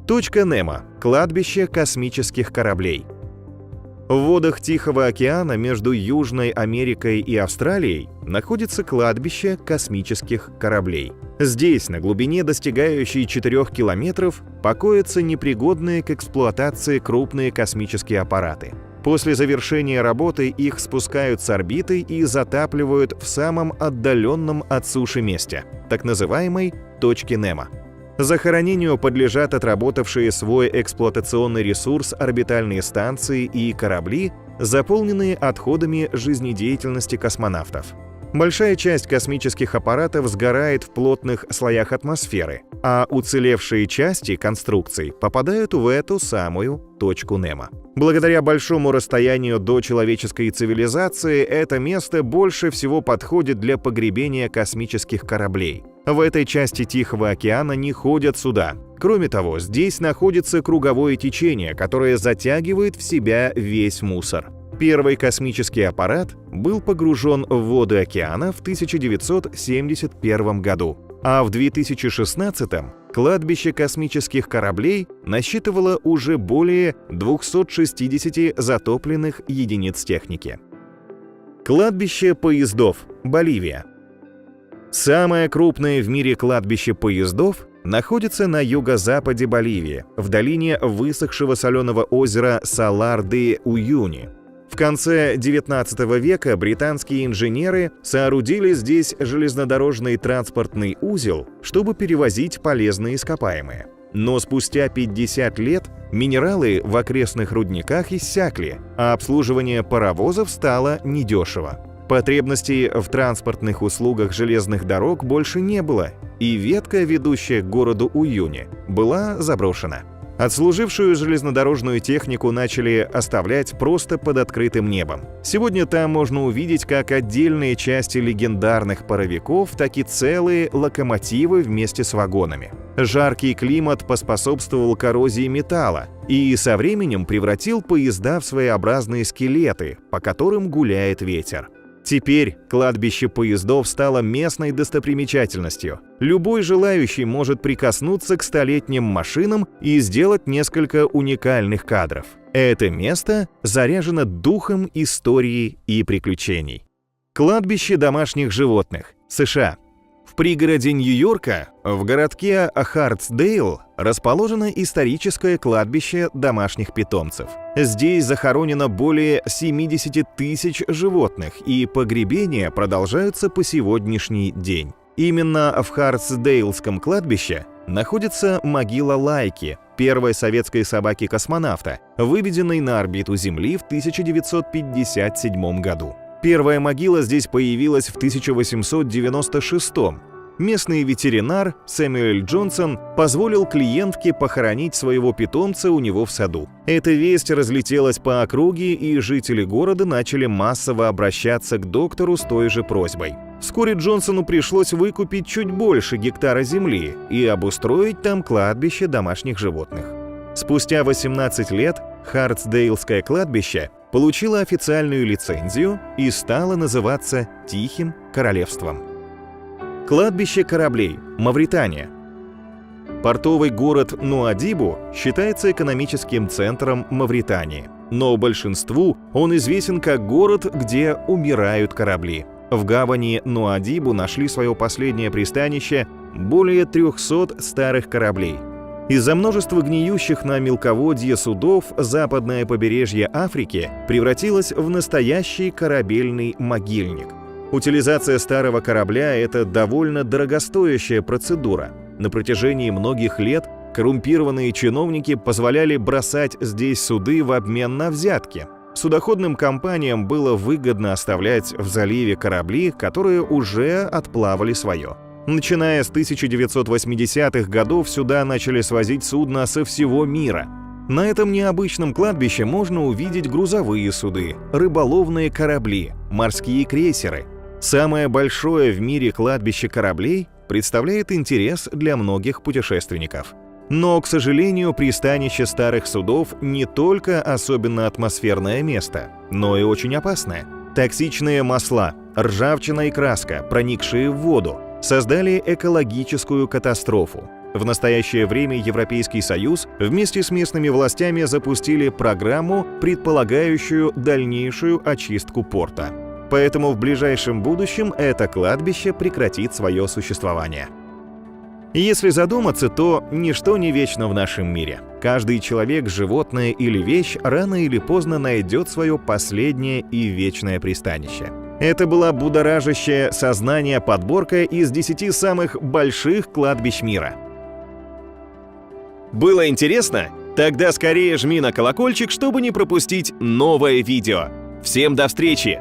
Точка Немо – кладбище космических кораблей. В водах Тихого океана между Южной Америкой и Австралией находится кладбище космических кораблей. Здесь, на глубине, достигающей 4 километров, покоятся непригодные к эксплуатации крупные космические аппараты. После завершения работы их спускают с орбиты и затапливают в самом отдаленном от суши месте, так называемой точке Немо. Захоронению подлежат отработавшие свой эксплуатационный ресурс орбитальные станции и корабли, заполненные отходами жизнедеятельности космонавтов. Большая часть космических аппаратов сгорает в плотных слоях атмосферы, а уцелевшие части конструкций попадают в эту самую точку Немо. Благодаря большому расстоянию до человеческой цивилизации это место больше всего подходит для погребения космических кораблей. В этой части Тихого океана не ходят суда. Кроме того, здесь находится круговое течение, которое затягивает в себя весь мусор. Первый космический аппарат был погружен в воды океана в 1971 году, а в 2016 кладбище космических кораблей насчитывало уже более 260 затопленных единиц техники. Кладбище поездов, Боливия. Самое крупное в мире кладбище поездов находится на юго-западе Боливии, в долине высохшего соленого озера Салар-де-Уюни. В конце XIX века британские инженеры соорудили здесь железнодорожный транспортный узел, чтобы перевозить полезные ископаемые. Но спустя 50 лет минералы в окрестных рудниках иссякли, а обслуживание паровозов стало недешево. Потребностей в транспортных услугах железных дорог больше не было, и ветка, ведущая к городу Уюни, была заброшена. Отслужившую железнодорожную технику начали оставлять просто под открытым небом. Сегодня там можно увидеть как отдельные части легендарных паровиков, так и целые локомотивы вместе с вагонами. Жаркий климат поспособствовал коррозии металла и со временем превратил поезда в своеобразные скелеты, по которым гуляет ветер. Теперь кладбище поездов стало местной достопримечательностью. Любой желающий может прикоснуться к столетним машинам и сделать несколько уникальных кадров. Это место заряжено духом истории и приключений. Кладбище домашних животных, США. В пригороде Нью-Йорка, в городке Хартсдейл, расположено историческое кладбище домашних питомцев. Здесь захоронено более 70 тысяч животных, и погребения продолжаются по сегодняшний день. Именно в Хартсдейлском кладбище находится могила Лайки, первой советской собаки-космонавта, выведенной на орбиту Земли в 1957 году. Первая могила здесь появилась в 1896. Местный ветеринар Сэмюэль Джонсон позволил клиентке похоронить своего питомца у него в саду. Эта весть разлетелась по округе, и жители города начали массово обращаться к доктору с той же просьбой. Вскоре Джонсону пришлось выкупить чуть больше гектара земли и обустроить там кладбище домашних животных. Спустя 18 лет Хартсдейлское кладбище получило официальную лицензию и стало называться Тихим Королевством. Кладбище кораблей, Мавритания. Портовый город Нуадибу считается экономическим центром Мавритании, но большинству он известен как город, где умирают корабли. В гавани Нуадибу нашли свое последнее пристанище более 300 старых кораблей. Из-за множества гниющих на мелководье судов западное побережье Африки превратилось в настоящий корабельный могильник. Утилизация старого корабля – это довольно дорогостоящая процедура. На протяжении многих лет коррумпированные чиновники позволяли бросать здесь суды в обмен на взятки. Судоходным компаниям было выгодно оставлять в заливе корабли, которые уже отплавали свое. Начиная с 1980-х годов сюда начали свозить судна со всего мира. На этом необычном кладбище можно увидеть грузовые суды, рыболовные корабли, морские крейсеры. Самое большое в мире кладбище кораблей представляет интерес для многих путешественников. Но, к сожалению, пристанище старых судов не только особенно атмосферное место, но и очень опасное. Токсичные масла, ржавчина и краска, проникшие в воду, создали экологическую катастрофу. В настоящее время Европейский Союз вместе с местными властями запустили программу, предполагающую дальнейшую очистку порта. Поэтому в ближайшем будущем это кладбище прекратит свое существование. Если задуматься, то ничто не вечно в нашем мире. Каждый человек, животное или вещь рано или поздно найдет свое последнее и вечное пристанище. Это была будоражащая сознание подборка из 10 самых больших кладбищ мира. Было интересно? Тогда скорее жми на колокольчик, чтобы не пропустить новое видео. Всем до встречи!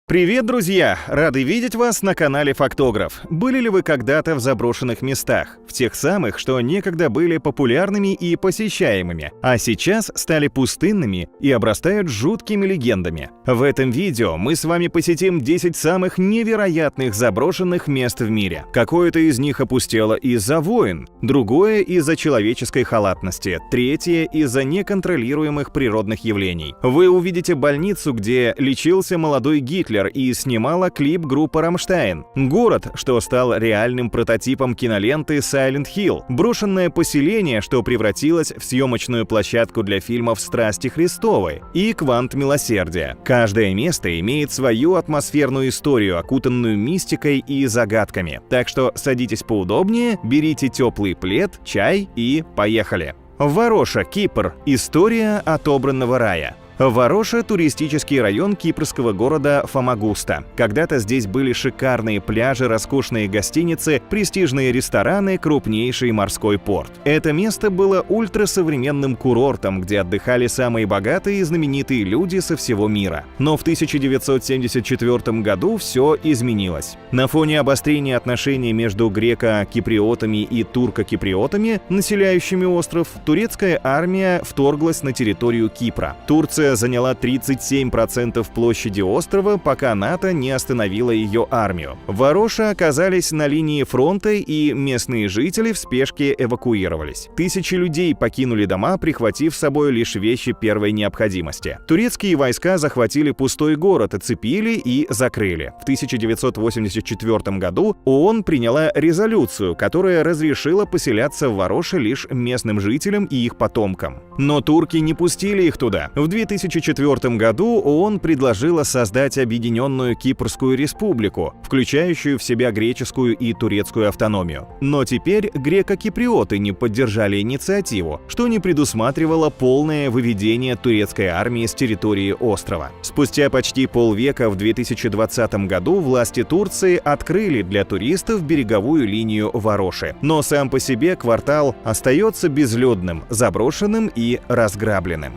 Привет, друзья! Рады видеть вас на канале Фактограф. Были ли вы когда-то в заброшенных местах? В тех самых, что некогда были популярными и посещаемыми, а сейчас стали пустынными и обрастают жуткими легендами. В этом видео мы с вами посетим 10 самых невероятных заброшенных мест в мире. Какое-то из них опустело из-за войн, другое из-за человеческой халатности, третье из-за неконтролируемых природных явлений. Вы увидите больницу, где лечился молодой Гитлер, и снимала клип группа «Рамштайн». Город, что стал реальным прототипом киноленты «Silent Hill». Брошенное поселение, что превратилось в съемочную площадку для фильмов «Страсти Христовы» и «Квант милосердия». Каждое место имеет свою атмосферную историю, окутанную мистикой и загадками. Так что садитесь поудобнее, берите теплый плед, чай и поехали. Вароша, Кипр. История отобранного рая. Вароша – туристический район кипрского города Фамагуста. Когда-то здесь были шикарные пляжи, роскошные гостиницы, престижные рестораны, крупнейший морской порт. Это место было ультрасовременным курортом, где отдыхали самые богатые и знаменитые люди со всего мира. Но в 1974 году все изменилось. На фоне обострения отношений между греко-киприотами и турко-киприотами, населяющими остров, турецкая армия вторглась на территорию Кипра. Турция Больница заняла 37% площади острова, пока НАТО не остановило ее армию. Вороши оказались на линии фронта, и местные жители в спешке эвакуировались. Тысячи людей покинули дома, прихватив с собой лишь вещи первой необходимости. Турецкие войска захватили пустой город, оцепили и закрыли. В 1984 году ООН приняла резолюцию, которая разрешила поселяться в Вороши лишь местным жителям и их потомкам. Но турки не пустили их туда. В 2004 году ООН предложила создать Объединенную Кипрскую Республику, включающую в себя греческую и турецкую автономию. Но теперь греко-киприоты не поддержали инициативу, что не предусматривало полное выведение турецкой армии с территории острова. Спустя почти полвека в 2020 году власти Турции открыли для туристов береговую линию Вороши. Но сам по себе квартал остается безлюдным, заброшенным и разграбленным.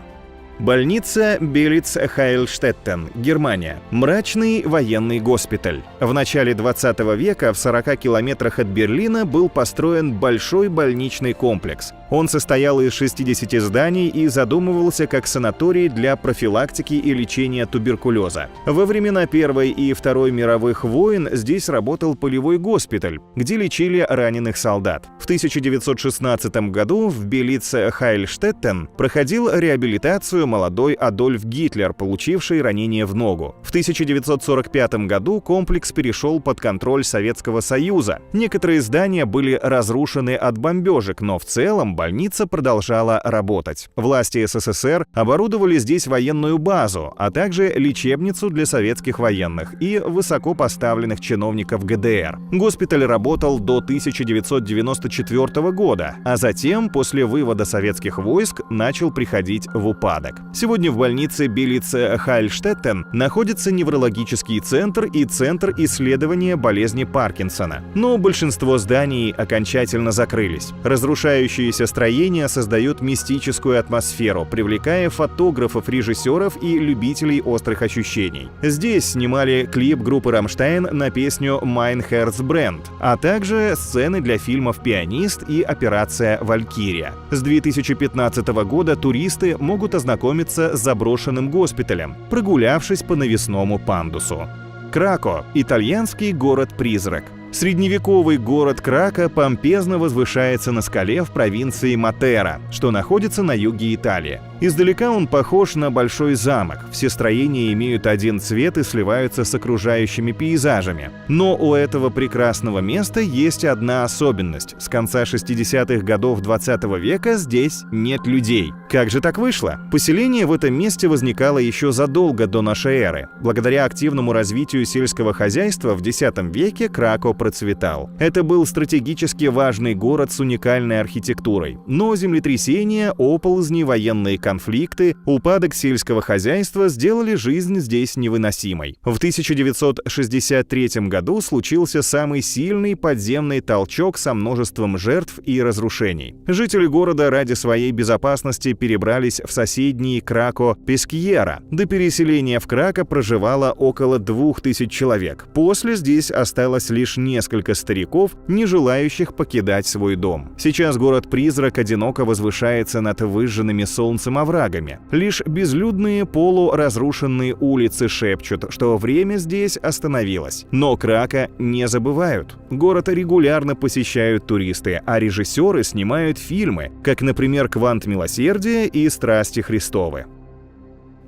Больница Белиц-Хайльштеттен, Германия. Мрачный военный госпиталь. В начале 20 века в 40 километрах от Берлина был построен большой больничный комплекс. Он состоял из 60 зданий и задумывался как санаторий для профилактики и лечения туберкулеза. Во времена Первой и Второй мировых войн здесь работал полевой госпиталь, где лечили раненых солдат. В 1916 году в Белиц-Хайльштеттен проходил реабилитацию молодой Адольф Гитлер, получивший ранение в ногу. В 1945 году комплекс перешел под контроль Советского Союза. Некоторые здания были разрушены от бомбежек, но в целом больница продолжала работать. Власти СССР оборудовали здесь военную базу, а также лечебницу для советских военных и высокопоставленных чиновников ГДР. Госпиталь работал до 1994 года, а затем, после вывода советских войск, начал приходить в упадок. Сегодня в больнице Белиц-Хайльштеттен находится неврологический центр и центр исследования болезни Паркинсона. Но большинство зданий окончательно закрылись. Разрушающиеся строения создают мистическую атмосферу, привлекая фотографов, режиссеров и любителей острых ощущений. Здесь снимали клип группы «Рамштайн» на песню «Mein Herz brennt», а также сцены для фильмов «Пианист» и «Операция Валькирия». С 2015 года туристы могут ознакомиться с заброшенным госпиталем, прогулявшись по навесному пандусу. Крако – итальянский город-призрак. Средневековый город Крако помпезно возвышается на скале в провинции Матера, что находится на юге Италии. Издалека он похож на большой замок, все строения имеют один цвет и сливаются с окружающими пейзажами. Но у этого прекрасного места есть одна особенность. С конца 60-х годов 20 века здесь нет людей. Как же так вышло? Поселение в этом месте возникало еще задолго до нашей эры. Благодаря активному развитию сельского хозяйства в X веке Крако процветал. Это был стратегически важный город с уникальной архитектурой. Но землетрясения, оползни, военные конфликты, упадок сельского хозяйства сделали жизнь здесь невыносимой. В 1963 году случился самый сильный подземный толчок со множеством жертв и разрушений. Жители города ради своей безопасности перебрались в соседний Крако-Пескьера. До переселения в Крако проживало около 2000 человек. После здесь осталось лишь несколько стариков, не желающих покидать свой дом. Сейчас город-призрак одиноко возвышается над выжженными солнцем оврагами. Лишь безлюдные полуразрушенные улицы шепчут, что время здесь остановилось. Но Крако не забывают. Город регулярно посещают туристы, а режиссеры снимают фильмы, как, например, «Квант милосердия» и «Страсти Христовы».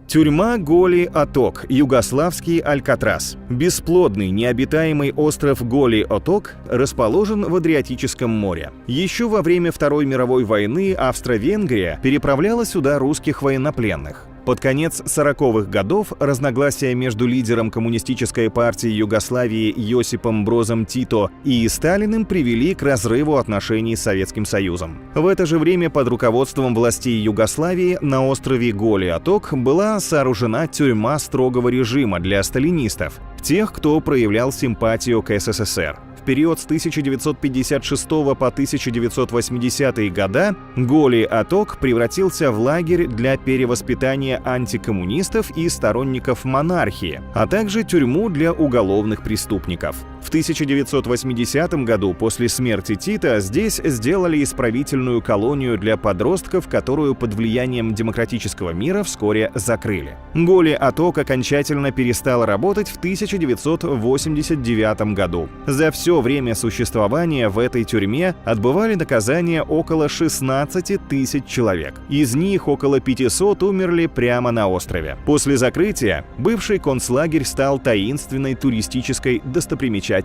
Тюрьма Голи-Оток, югославский Алькатрас. Бесплодный, необитаемый остров Голи-Оток расположен в Адриатическом море. Еще во время Второй мировой войны Австро-Венгрия переправляла сюда русских военнопленных. Под конец 40-х годов разногласия между лидером коммунистической партии Югославии Йосипом Брозом Тито и Сталиным привели к разрыву отношений с Советским Союзом. В это же время под руководством властей Югославии на острове Голи-Оток была сооружена тюрьма строгого режима для сталинистов, тех, кто проявлял симпатию к СССР. В период с 1956 по 1980-е годы Голи-Оток превратился в лагерь для перевоспитания антикоммунистов и сторонников монархии, а также тюрьму для уголовных преступников. В В 1980 году, после смерти Тита, здесь сделали исправительную колонию для подростков, которую под влиянием демократического мира вскоре закрыли. Голи-Аток окончательно перестал работать в 1989 году. За все время существования в этой тюрьме отбывали наказание около 16 тысяч человек. Из них около 500 умерли прямо на острове. После закрытия бывший концлагерь стал таинственной туристической достопримечательностью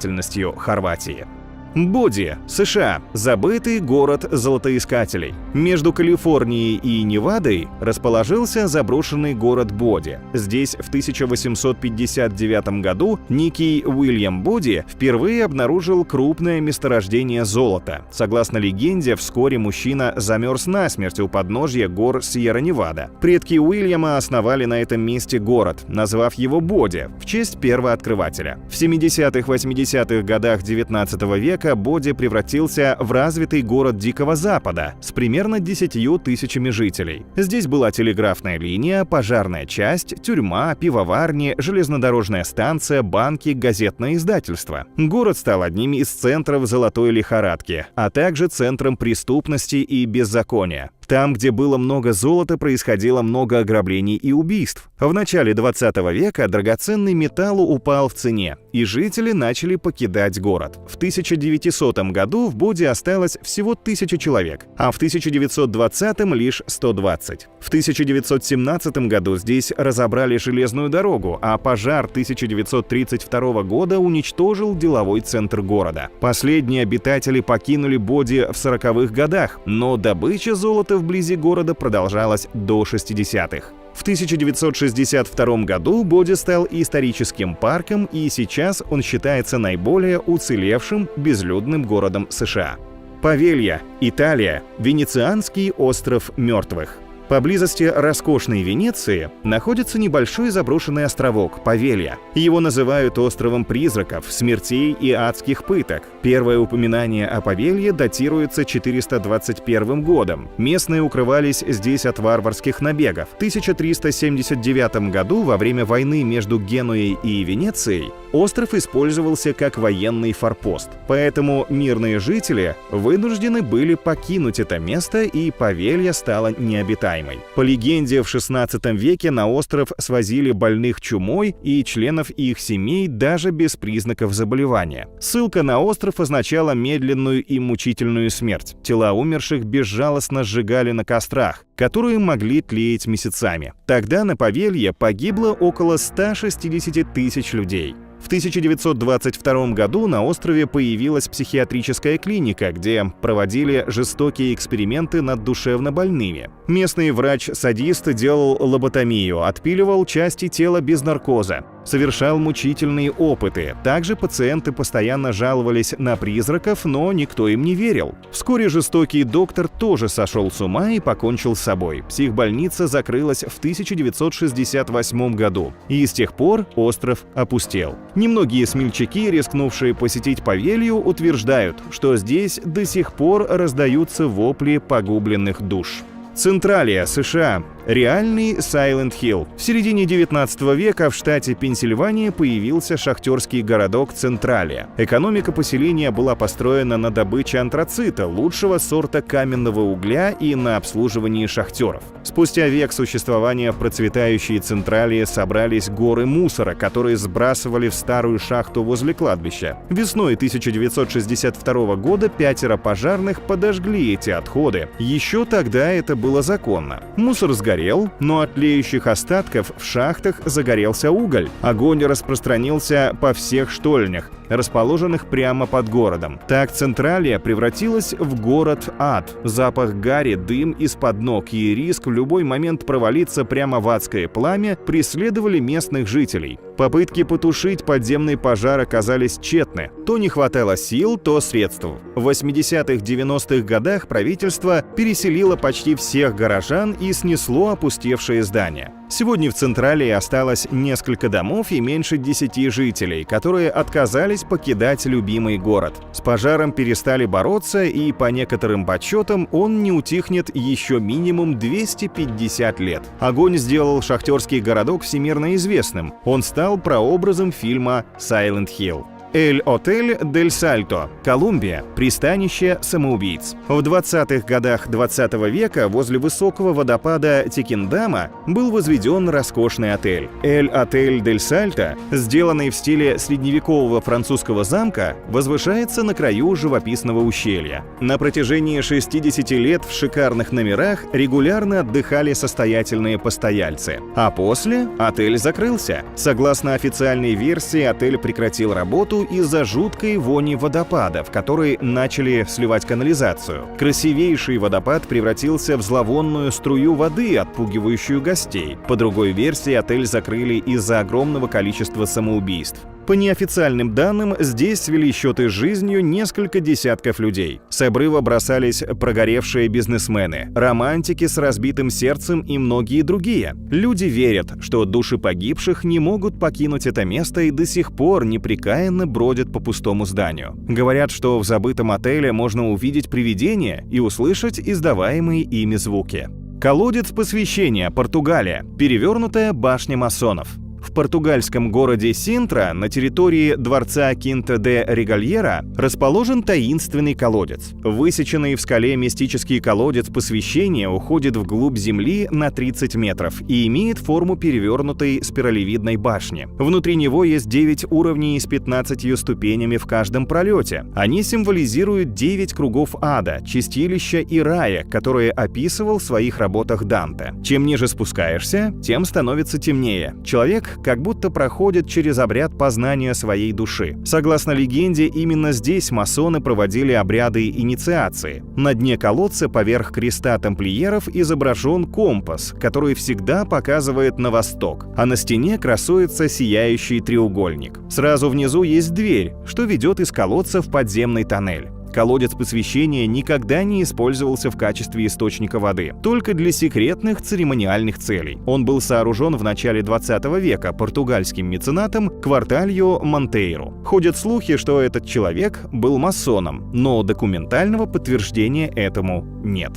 Хорватии. Боди, США. Забытый город золотоискателей. Между Калифорнией и Невадой расположился заброшенный город Боди. Здесь в 1859 году некий Уильям Боди впервые обнаружил крупное месторождение золота. Согласно легенде, вскоре мужчина замерз насмерть у подножья гор Сьерра-Невада. Предки Уильяма основали на этом месте город, назвав его Боди в честь первооткрывателя. В 70-80-х годах 19 века Боди превратился в развитый город Дикого Запада с примерно 10 тысячами жителей. Здесь была телеграфная линия, пожарная часть, тюрьма, пивоварни, железнодорожная станция, банки, газетное издательство. Город стал одним из центров золотой лихорадки, а также центром преступности и беззакония. Там, где было много золота, происходило много ограблений и убийств. В начале 20 века драгоценный металл упал в цене, и жители начали покидать город. В 1900 году в Боди осталось всего 1000 человек, а в 1920 лишь 120. В 1917 году здесь разобрали железную дорогу, а пожар 1932 года уничтожил деловой центр города. Последние обитатели покинули Боди в 40-х годах, но добыча золота вблизи города продолжалась до 60-х. В 1962 году Боди стал историческим парком, и сейчас он считается наиболее уцелевшим безлюдным городом США. Павелья, Италия, венецианский остров мертвых. Поблизости роскошной Венеции находится небольшой заброшенный островок Павелья. Его называют островом призраков, смертей и адских пыток. Первое упоминание о Павелье датируется 421 годом. Местные укрывались здесь от варварских набегов. В 1379 году, во время войны между Генуей и Венецией, остров использовался как военный форпост. Поэтому мирные жители вынуждены были покинуть это место, и Павелья стала необитаемой. По легенде, в XVI веке на остров свозили больных чумой и членов их семей даже без признаков заболевания. Ссылка на остров означала медленную и мучительную смерть. Тела умерших безжалостно сжигали на кострах, которые могли тлеть месяцами. Тогда на Павелье погибло около 160 тысяч людей. В 1922 году на острове появилась психиатрическая клиника, где проводили жестокие эксперименты над душевнобольными. Местный врач-садист делал лоботомию, отпиливал части тела без наркоза, совершал мучительные опыты. Также пациенты постоянно жаловались на призраков, но никто им не верил. Вскоре жестокий доктор тоже сошел с ума и покончил с собой. Психбольница закрылась в 1968 году, и с тех пор остров опустел. Немногие смельчаки, рискнувшие посетить Павелью, утверждают, что здесь до сих пор раздаются вопли погубленных душ. Централия, США. Реальный Silent Hill. В середине 19 века в штате Пенсильвания появился шахтерский городок Централия. Экономика поселения была построена на добыче антрацита, лучшего сорта каменного угля, и на обслуживании шахтеров. Спустя век существования в процветающей Централии собрались горы мусора, которые сбрасывали в старую шахту возле кладбища. Весной 1962 года 5 пожарных подожгли эти отходы. Еще тогда это было законно. Мусор сгорел, но от тлеющих остатков в шахтах загорелся уголь. Огонь распространился по всех штольнях, расположенных прямо под городом. Так Централия превратилась в город-ад. Запах гари, дым из-под ног и риск в любой момент провалиться прямо в адское пламя преследовали местных жителей. Попытки потушить подземный пожар оказались тщетны. То не хватало сил, то средств. В 80-х-90-х годах правительство переселило почти всех горожан и снесло опустевшие здания. Сегодня в Централии осталось несколько домов и меньше 10 жителей, которые отказались покидать любимый город. С пожаром перестали бороться, и по некоторым подсчетам он не утихнет еще минимум 250 лет. Огонь сделал шахтерский городок всемирно известным. Он стал прообразом фильма «Silent Hill». Эль-Отель Дель Сальто, Колумбия, пристанище самоубийц. В 20-х годах 20 века возле высокого водопада Текиндама был возведен роскошный отель. Эль-Отель Дель Сальто, сделанный в стиле средневекового французского замка, возвышается на краю живописного ущелья. На протяжении 60 лет в шикарных номерах регулярно отдыхали состоятельные постояльцы. А после отель закрылся. Согласно официальной версии, отель прекратил работу из-за жуткой вони водопада, в который начали сливать канализацию. Красивейший водопад превратился в зловонную струю воды, отпугивающую гостей. По другой версии, отель закрыли из-за огромного количества самоубийств. По неофициальным данным, здесь свели счеты с жизнью несколько десятков людей. С обрыва бросались прогоревшие бизнесмены, романтики с разбитым сердцем и многие другие. Люди верят, что души погибших не могут покинуть это место и до сих пор непрекаянно бродят по пустому зданию. Говорят, что в забытом отеле можно увидеть привидения и услышать издаваемые ими звуки. Колодец посвящения, Португалия. Перевернутая башня масонов. В португальском городе Синтра на территории дворца Кинта-де-Регальера расположен таинственный колодец. Высеченный в скале мистический колодец посвящения уходит вглубь земли на 30 метров и имеет форму перевернутой спиралевидной башни. Внутри него есть 9 уровней с 15 ступенями в каждом пролете. Они символизируют 9 кругов ада, чистилища и рая, которые описывал в своих работах Данте. Чем ниже спускаешься, тем становится темнее. Человек как будто проходит через обряд познания своей души. Согласно легенде, именно здесь масоны проводили обряды инициации. На дне колодца поверх креста тамплиеров изображен компас, который всегда показывает на восток, а на стене красуется сияющий треугольник. Сразу внизу есть дверь, что ведет из колодца в подземный тоннель. Колодец посвящения никогда не использовался в качестве источника воды, только для секретных церемониальных целей. Он был сооружен в начале 20 века португальским меценатом Квартальо Монтейро. Ходят слухи, что этот человек был масоном, но документального подтверждения этому нет.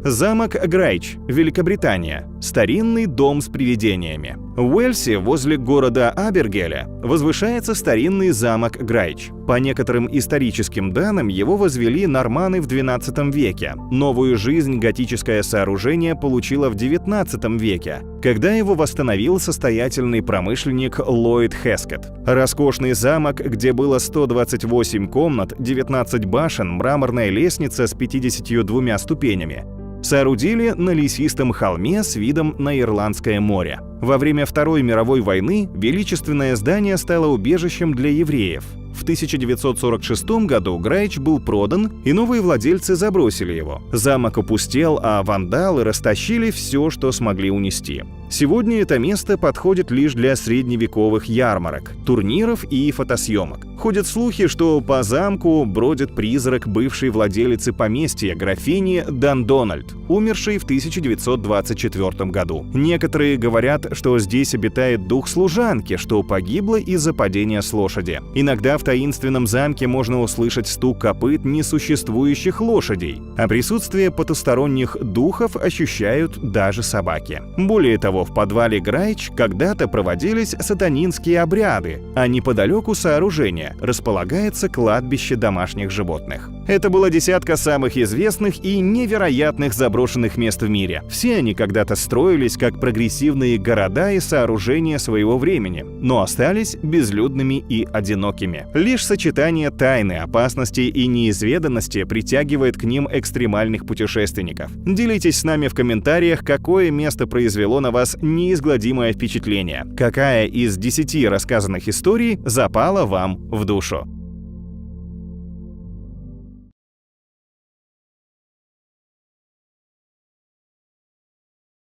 Замок Грайч, Великобритания. Старинный дом с привидениями. В Уэльсе, возле города Абергеля, возвышается старинный замок Грайч. По некоторым историческим данным, его возвели норманы в XII веке. Новую жизнь готическое сооружение получило в XIX веке, когда его восстановил состоятельный промышленник Ллойд Хескет. Роскошный замок, где было 128 комнат, 19 башен, мраморная лестница с 52 ступенями, соорудили на лесистом холме с видом на Ирландское море. Во время Второй мировой войны величественное здание стало убежищем для евреев. В 1946 году Грайч был продан, и новые владельцы забросили его. Замок опустел, а вандалы растащили все, что смогли унести. Сегодня это место подходит лишь для средневековых ярмарок, турниров и фотосъемок. Ходят слухи, что по замку бродит призрак бывшей владелицы поместья графини Дандональд, умершей в 1924 году. Некоторые говорят, что здесь обитает дух служанки, что погибла из-за падения с лошади. Иногда в таинственном замке можно услышать стук копыт несуществующих лошадей, а присутствие потусторонних духов ощущают даже собаки. Более того, в подвале Грайч когда-то проводились сатанинские обряды, а неподалеку сооружения располагается кладбище домашних животных. Это было десятка самых известных и невероятных заброшенных мест в мире. Все они когда-то строились как прогрессивные города и сооружения своего времени, но остались безлюдными и одинокими. Лишь сочетание тайны, опасности и неизведанности притягивает к ним экстремальных путешественников. Делитесь с нами в комментариях, какое место произвело на вас неизгладимое впечатление. Какая из 10 рассказанных историй запала вам в душу?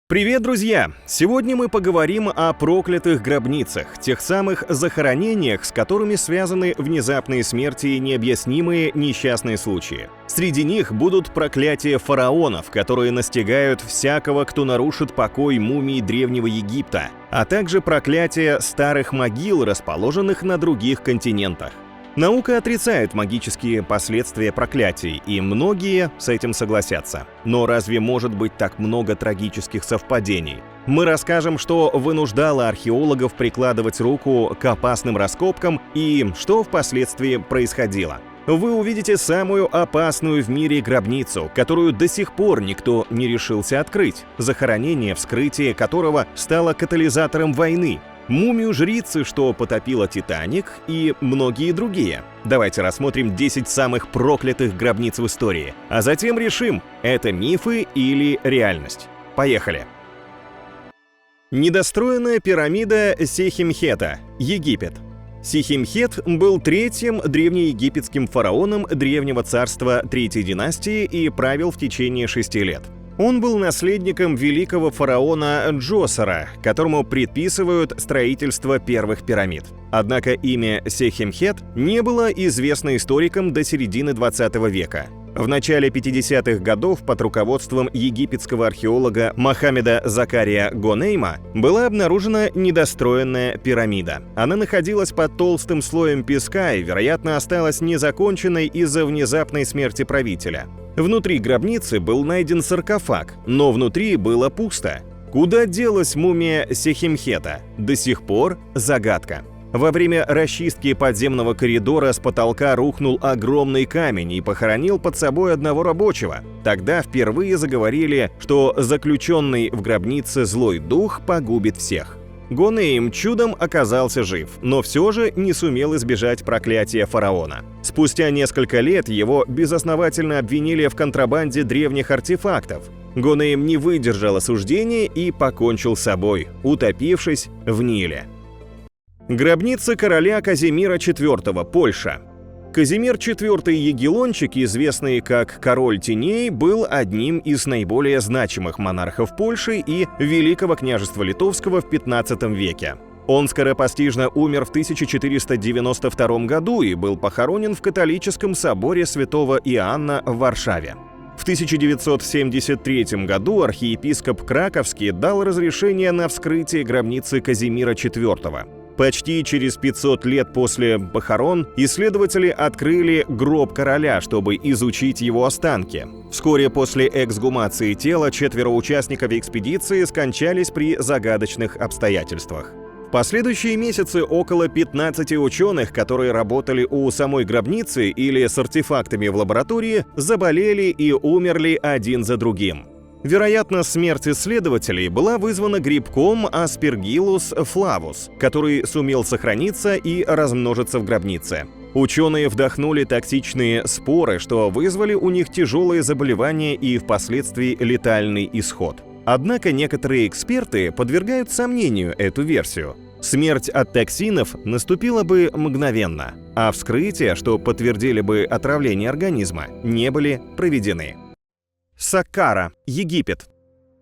Привет, друзья! Сегодня мы поговорим о проклятых гробницах, тех самых захоронениях, с которыми связаны внезапные смерти и необъяснимые несчастные случаи. Среди них будут проклятия фараонов, которые настигают всякого, кто нарушит покой мумий Древнего Египта, а также проклятия старых могил, расположенных на других континентах. Наука отрицает магические последствия проклятий, и многие с этим согласятся. Но разве может быть так много трагических совпадений? Мы расскажем, что вынуждало археологов прикладывать руку к опасным раскопкам и что впоследствии происходило. Вы увидите самую опасную в мире гробницу, которую до сих пор никто не решился открыть, захоронение, вскрытие которого стало катализатором войны, мумию жрицы, что потопила «Титаник» и многие другие. Давайте рассмотрим 10 самых проклятых гробниц в истории, а затем решим, это мифы или реальность. Поехали! Недостроенная пирамида Сехемхета, Египет. Сехемхет был третьим древнеегипетским фараоном Древнего царства Третьей династии и правил в течение 6 лет. Он был наследником великого фараона Джосера, которому предписывают строительство первых пирамид. Однако имя Сехемхет не было известно историкам до середины 20 века. В начале 50-х годов под руководством египетского археолога Мохаммеда Закария Гонейма была обнаружена недостроенная пирамида. Она находилась под толстым слоем песка и, вероятно, осталась незаконченной из-за внезапной смерти правителя. Внутри гробницы был найден саркофаг, но внутри было пусто. Куда делась мумия Сехемхета? До сих пор загадка. Во время расчистки подземного коридора с потолка рухнул огромный камень и похоронил под собой одного рабочего. Тогда впервые заговорили, что заключенный в гробнице злой дух погубит всех. Гонейм чудом оказался жив, но все же не сумел избежать проклятия фараона. Спустя несколько лет его безосновательно обвинили в контрабанде древних артефактов. Гонейм не выдержал осуждения и покончил с собой, утопившись в Ниле. Гробница короля Казимира IV, Польша. Казимир IV Ягеллончик, известный как Король Теней, был одним из наиболее значимых монархов Польши и Великого княжества Литовского в XV веке. Он скоропостижно умер в 1492 году и был похоронен в католическом соборе святого Иоанна в Варшаве. В 1973 году архиепископ Краковский дал разрешение на вскрытие гробницы Казимира IV. Почти через 500 лет после похорон исследователи открыли гроб короля, чтобы изучить его останки. Вскоре после эксгумации тела 4 участников экспедиции скончались при загадочных обстоятельствах. В последующие месяцы около 15 ученых, которые работали у самой гробницы или с артефактами в лаборатории, заболели и умерли один за другим. Вероятно, смерть исследователей была вызвана грибком Aspergillus flavus, который сумел сохраниться и размножиться в гробнице. Ученые вдохнули токсичные споры, что вызвали у них тяжелые заболевания и впоследствии летальный исход. Однако некоторые эксперты подвергают сомнению эту версию. Смерть от токсинов наступила бы мгновенно, а вскрытия, что подтвердили бы отравление организма, не были проведены. Саккара, Египет.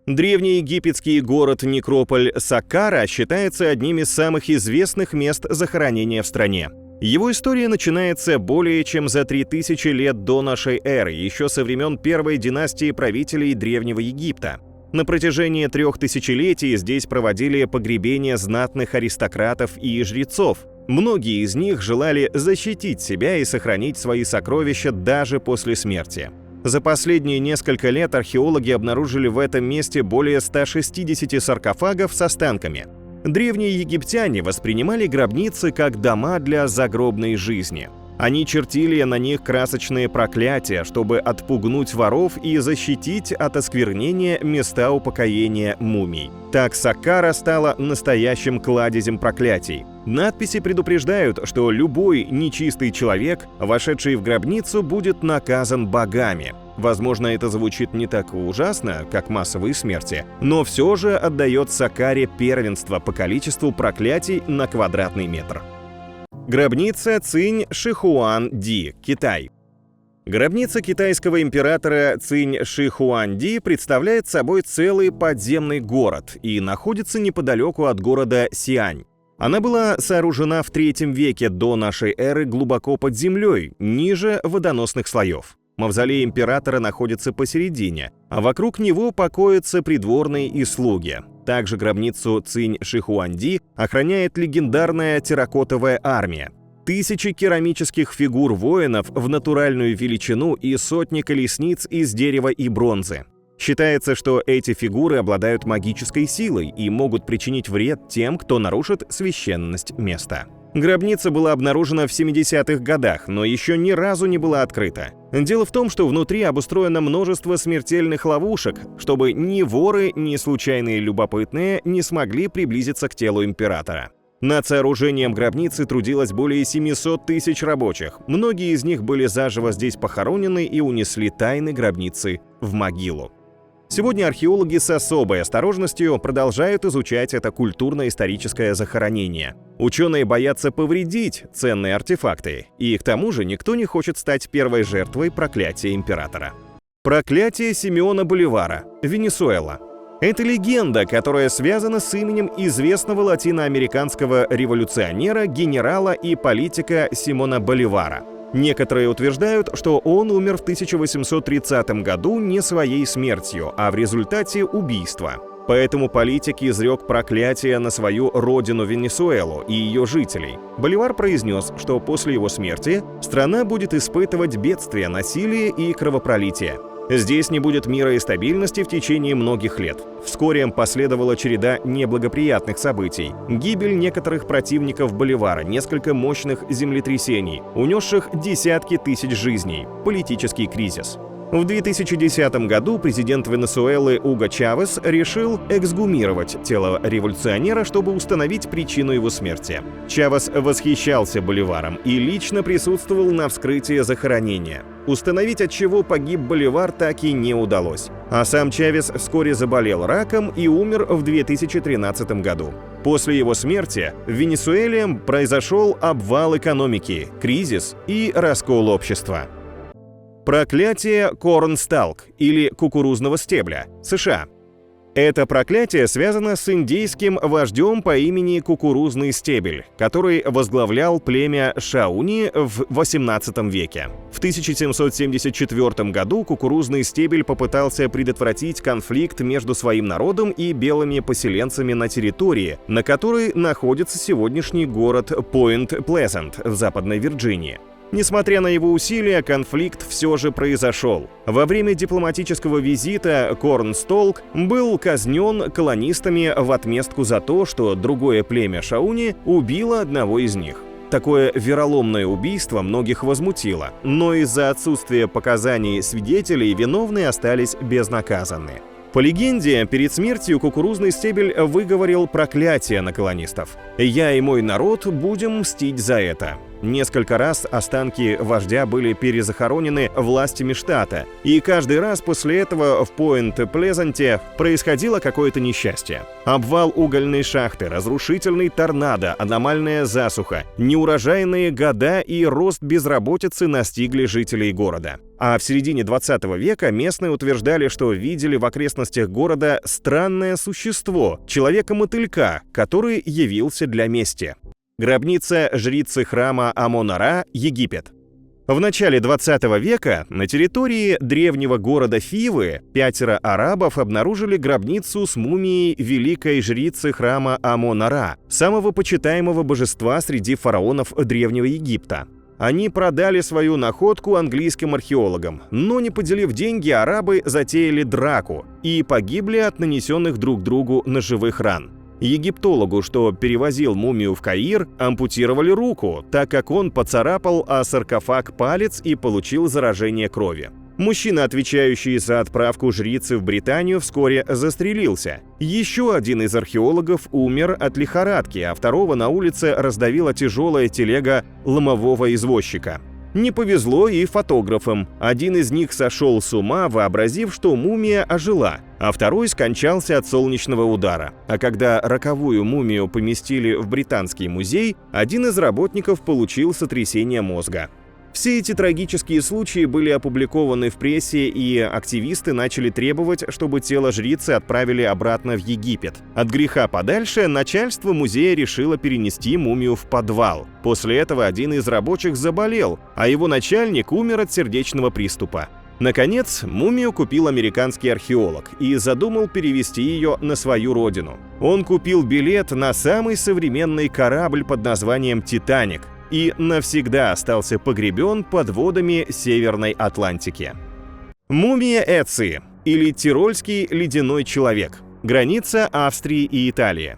Древнеегипетский город-некрополь Саккара считается одним из самых известных мест захоронения в стране. Его история начинается более чем за 3000 лет до нашей эры, еще со времен первой династии правителей Древнего Египта. На протяжении 3 тысячелетий здесь проводили погребения знатных аристократов и жрецов. Многие из них желали защитить себя и сохранить свои сокровища даже после смерти. За последние несколько лет археологи обнаружили в этом месте более 160 саркофагов с останками. Древние египтяне воспринимали гробницы как дома для загробной жизни. Они чертили на них красочные проклятия, чтобы отпугнуть воров и защитить от осквернения места упокоения мумий. Так Саккара стала настоящим кладезем проклятий. Надписи предупреждают, что любой нечистый человек, вошедший в гробницу, будет наказан богами. Возможно, это звучит не так ужасно, как массовые смерти, но все же отдает Саккаре первенство по количеству проклятий на квадратный метр. Гробница Цинь Шихуан-Ди, Китай. Гробница китайского императора Цинь Шихуан-Ди представляет собой целый подземный город и находится неподалеку от города Сиань. Она была сооружена в III веке до нашей эры глубоко под землей, ниже водоносных слоев. Мавзолей императора находится посередине, а вокруг него покоятся придворные и слуги. Также гробницу Цинь Шихуан-Ди охраняет легендарная терракотовая армия. Тысячи керамических фигур воинов в натуральную величину и сотни колесниц из дерева и бронзы. Считается, что эти фигуры обладают магической силой и могут причинить вред тем, кто нарушит священность места. Гробница была обнаружена в 70-х годах, но еще ни разу не была открыта. Дело в том, что внутри обустроено множество смертельных ловушек, чтобы ни воры, ни случайные любопытные не смогли приблизиться к телу императора. Над сооружением гробницы трудилось более 700 тысяч рабочих. Многие из них были заживо здесь похоронены и унесли тайны гробницы в могилу. Сегодня археологи с особой осторожностью продолжают изучать это культурно-историческое захоронение. Ученые боятся повредить ценные артефакты, и к тому же никто не хочет стать первой жертвой проклятия императора. Проклятие Симеона Боливара, Венесуэла. Это легенда, которая связана с именем известного латиноамериканского революционера, генерала и политика Симона Боливара. Некоторые утверждают, что он умер в 1830 году не своей смертью, а в результате убийства. Поэтому политик изрек проклятие на свою родину Венесуэлу и ее жителей. Боливар произнес, что после его смерти страна будет испытывать бедствие, насилие и кровопролитие. Здесь не будет мира и стабильности в течение многих лет. Вскоре последовала череда неблагоприятных событий. Гибель некоторых противников Боливара, несколько мощных землетрясений, унесших десятки тысяч жизней, политический кризис. В 2010 году президент Венесуэлы Уго Чавес решил эксгумировать тело революционера, чтобы установить причину его смерти. Чавес восхищался Боливаром и лично присутствовал на вскрытии захоронения. Установить, от чего погиб Боливар, так и не удалось. А сам Чавес вскоре заболел раком и умер в 2013 году. После его смерти в Венесуэле произошел обвал экономики, кризис и раскол общества. Проклятие Корнсталк или кукурузного стебля, США. Это проклятие связано с индейским вождем по имени Кукурузный стебель, который возглавлял племя Шауни в XVIII веке. В 1774 году Кукурузный стебель попытался предотвратить конфликт между своим народом и белыми поселенцами на территории, на которой находится сегодняшний город Пойнт-Плезант в Западной Вирджинии. Несмотря на его усилия, конфликт все же произошел. Во время дипломатического визита Корнстолк был казнен колонистами в отместку за то, что другое племя Шауни убило одного из них. Такое вероломное убийство многих возмутило, но из-за отсутствия показаний свидетелей виновные остались безнаказанны. По легенде, перед смертью Кукурузный стебель выговорил проклятие на колонистов. «Я и мой народ будем мстить за это». Несколько раз останки вождя были перезахоронены властями штата, и каждый раз после этого в Пойнт-Плезанте происходило какое-то несчастье. Обвал угольной шахты, разрушительный торнадо, аномальная засуха, неурожайные года и рост безработицы настигли жителей города. А в середине 20 века местные утверждали, что видели в окрестностях города странное существо, человека-мотылька, который явился для мести. Гробница жрицы храма Амон-Ра, Египет. В начале 20 века на территории древнего города Фивы 5 арабов обнаружили гробницу с мумией великой жрицы храма Амон-Ра, самого почитаемого божества среди фараонов Древнего Египта. Они продали свою находку английским археологам, но не поделив деньги, арабы затеяли драку и погибли от нанесенных друг другу ножевых ран. Египтологу, что перевозил мумию в Каир, ампутировали руку, так как он поцарапал о саркофаг палец и получил заражение крови. Мужчина, отвечающий за отправку жрицы в Британию, вскоре застрелился. Еще один из археологов умер от лихорадки, а второго на улице раздавила тяжелая телега ломового извозчика. Не повезло и фотографам. Один из них сошел с ума, вообразив, что мумия ожила, а второй скончался от солнечного удара. А когда роковую мумию поместили в Британский музей, один из работников получил сотрясение мозга. Все эти трагические случаи были опубликованы в прессе, и активисты начали требовать, чтобы тело жрицы отправили обратно в Египет. От греха подальше начальство музея решило перенести мумию в подвал. После этого один из рабочих заболел, а его начальник умер от сердечного приступа. Наконец, мумию купил американский археолог и задумал перевезти ее на свою родину. Он купил билет на самый современный корабль под названием «Титаник» и навсегда остался погребен под водами Северной Атлантики. Мумия Эци. или Тирольский ледяной человек. Граница Австрии и Италии.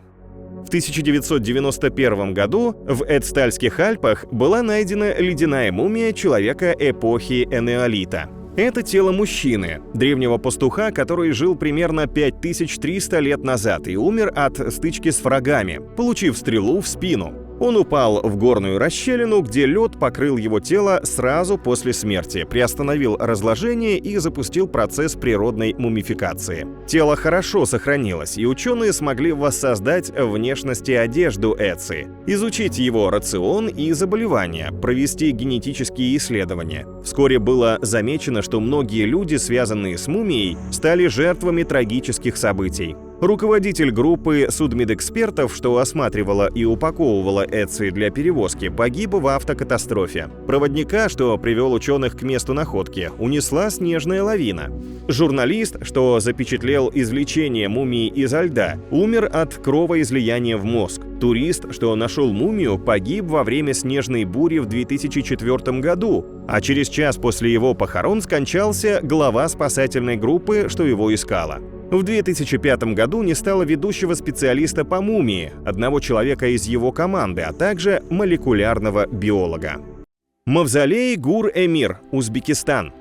В 1991 году в Эцтальских Альпах была найдена ледяная мумия человека эпохи энеолита. Это тело мужчины, древнего пастуха, который жил примерно 5300 лет назад и умер от стычки с врагами, получив стрелу в спину. Он упал в горную расщелину, где лед покрыл его тело сразу после смерти, приостановил разложение и запустил процесс природной мумификации. Тело хорошо сохранилось, и ученые смогли воссоздать внешность и одежду Эци, изучить его рацион и заболевания, провести генетические исследования. Вскоре было замечено, что многие люди, связанные с мумией, стали жертвами трагических событий. Руководитель группы судмедэкспертов, что осматривала и упаковывала Эци для перевозки, погиб в автокатастрофе. Проводника, что привел ученых к месту находки, унесла снежная лавина. Журналист, что запечатлел извлечение мумии изо льда, умер от кровоизлияния в мозг. Турист, что нашел мумию, погиб во время снежной бури в 2004 году, а через час после его похорон скончался глава спасательной группы, что его искала. В 2005 году не стало ведущего специалиста по мумии, одного человека из его команды, а также молекулярного биолога. Мавзолей Гур-Эмир, Узбекистан.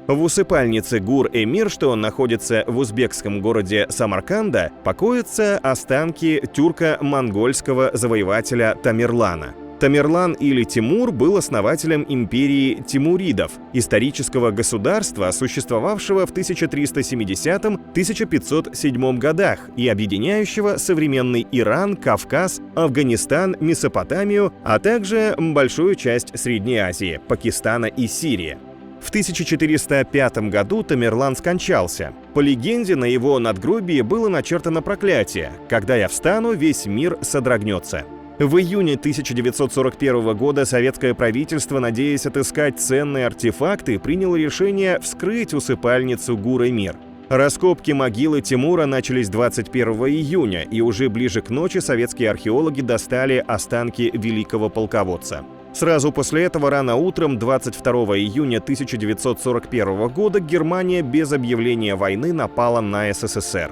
В усыпальнице Гур-Эмир, что находится в узбекском городе Самарканда, покоятся останки тюрко-монгольского завоевателя Тамерлана. Тамерлан или Тимур был основателем империи тимуридов, исторического государства, существовавшего в 1370-1507 годах и объединяющего современный Иран, Кавказ, Афганистан, Месопотамию, а также большую часть Средней Азии, Пакистана и Сирии. В 1405 году Тамерлан скончался. По легенде, на его надгробии было начертано проклятие: «Когда я встану, весь мир содрогнется». В июне 1941 года советское правительство, надеясь отыскать ценные артефакты, приняло решение вскрыть усыпальницу Гур-Эмир. Раскопки могилы Тимура начались 21 июня, и уже ближе к ночи советские археологи достали останки великого полководца. Сразу после этого рано утром 22 июня 1941 года Германия без объявления войны напала на СССР.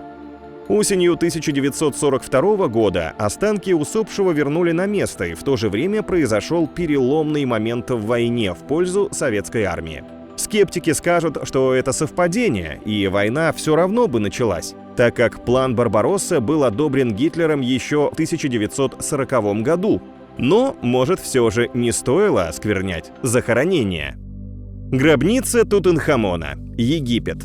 Осенью 1942 года останки усопшего вернули на место, и в то же время произошел переломный момент в войне в пользу советской армии. Скептики скажут, что это совпадение, и война все равно бы началась, так как план Барбаросса был одобрен Гитлером еще в 1940 году. Но, может, все же не стоило осквернять захоронение. Гробница Тутанхамона, Египет.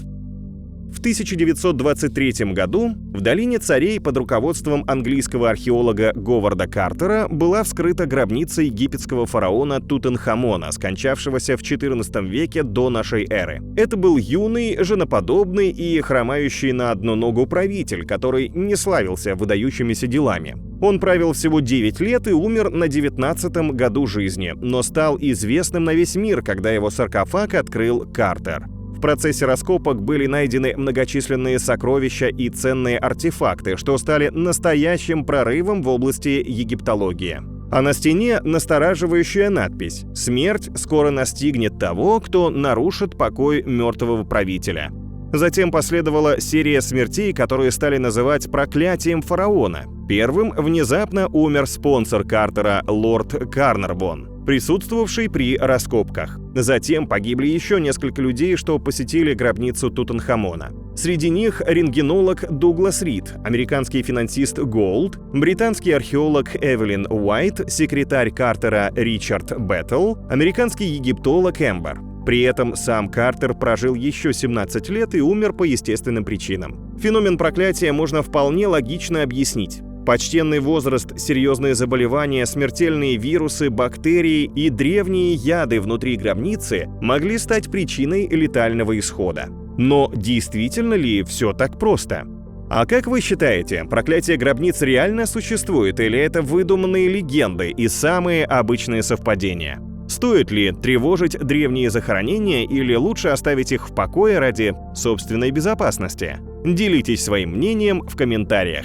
В 1923 году в долине царей под руководством английского археолога Говарда Картера была вскрыта гробница египетского фараона Тутанхамона, скончавшегося в XIV веке до нашей эры. Это был юный, женоподобный и хромающий на одну ногу правитель, который не славился выдающимися делами. Он правил всего 9 лет и умер на 19-м году жизни, но стал известным на весь мир, когда его саркофаг открыл Картер. В процессе раскопок были найдены многочисленные сокровища и ценные артефакты, что стали настоящим прорывом в области египтологии. А на стене настораживающая надпись: «Смерть скоро настигнет того, кто нарушит покой мертвого правителя». Затем последовала серия смертей, которые стали называть проклятием фараона. Первым внезапно умер спонсор Картера, лорд Карнарвон, присутствовавший при раскопках. Затем погибли еще несколько людей, что посетили гробницу Тутанхамона. Среди них рентгенолог Дуглас Рид, американский финансист Голд, британский археолог Эвелин Уайт, секретарь Картера Ричард Бэттл, американский египтолог Эмбер. При этом сам Картер прожил еще 17 лет и умер по естественным причинам. Феномен проклятия можно вполне логично объяснить. Почтенный возраст, серьезные заболевания, смертельные вирусы, бактерии и древние яды внутри гробницы могли стать причиной летального исхода. Но действительно ли все так просто? А как вы считаете, проклятие гробниц реально существует или это выдуманные легенды и самые обычные совпадения? Стоит ли тревожить древние захоронения или лучше оставить их в покое ради собственной безопасности? Делитесь своим мнением в комментариях.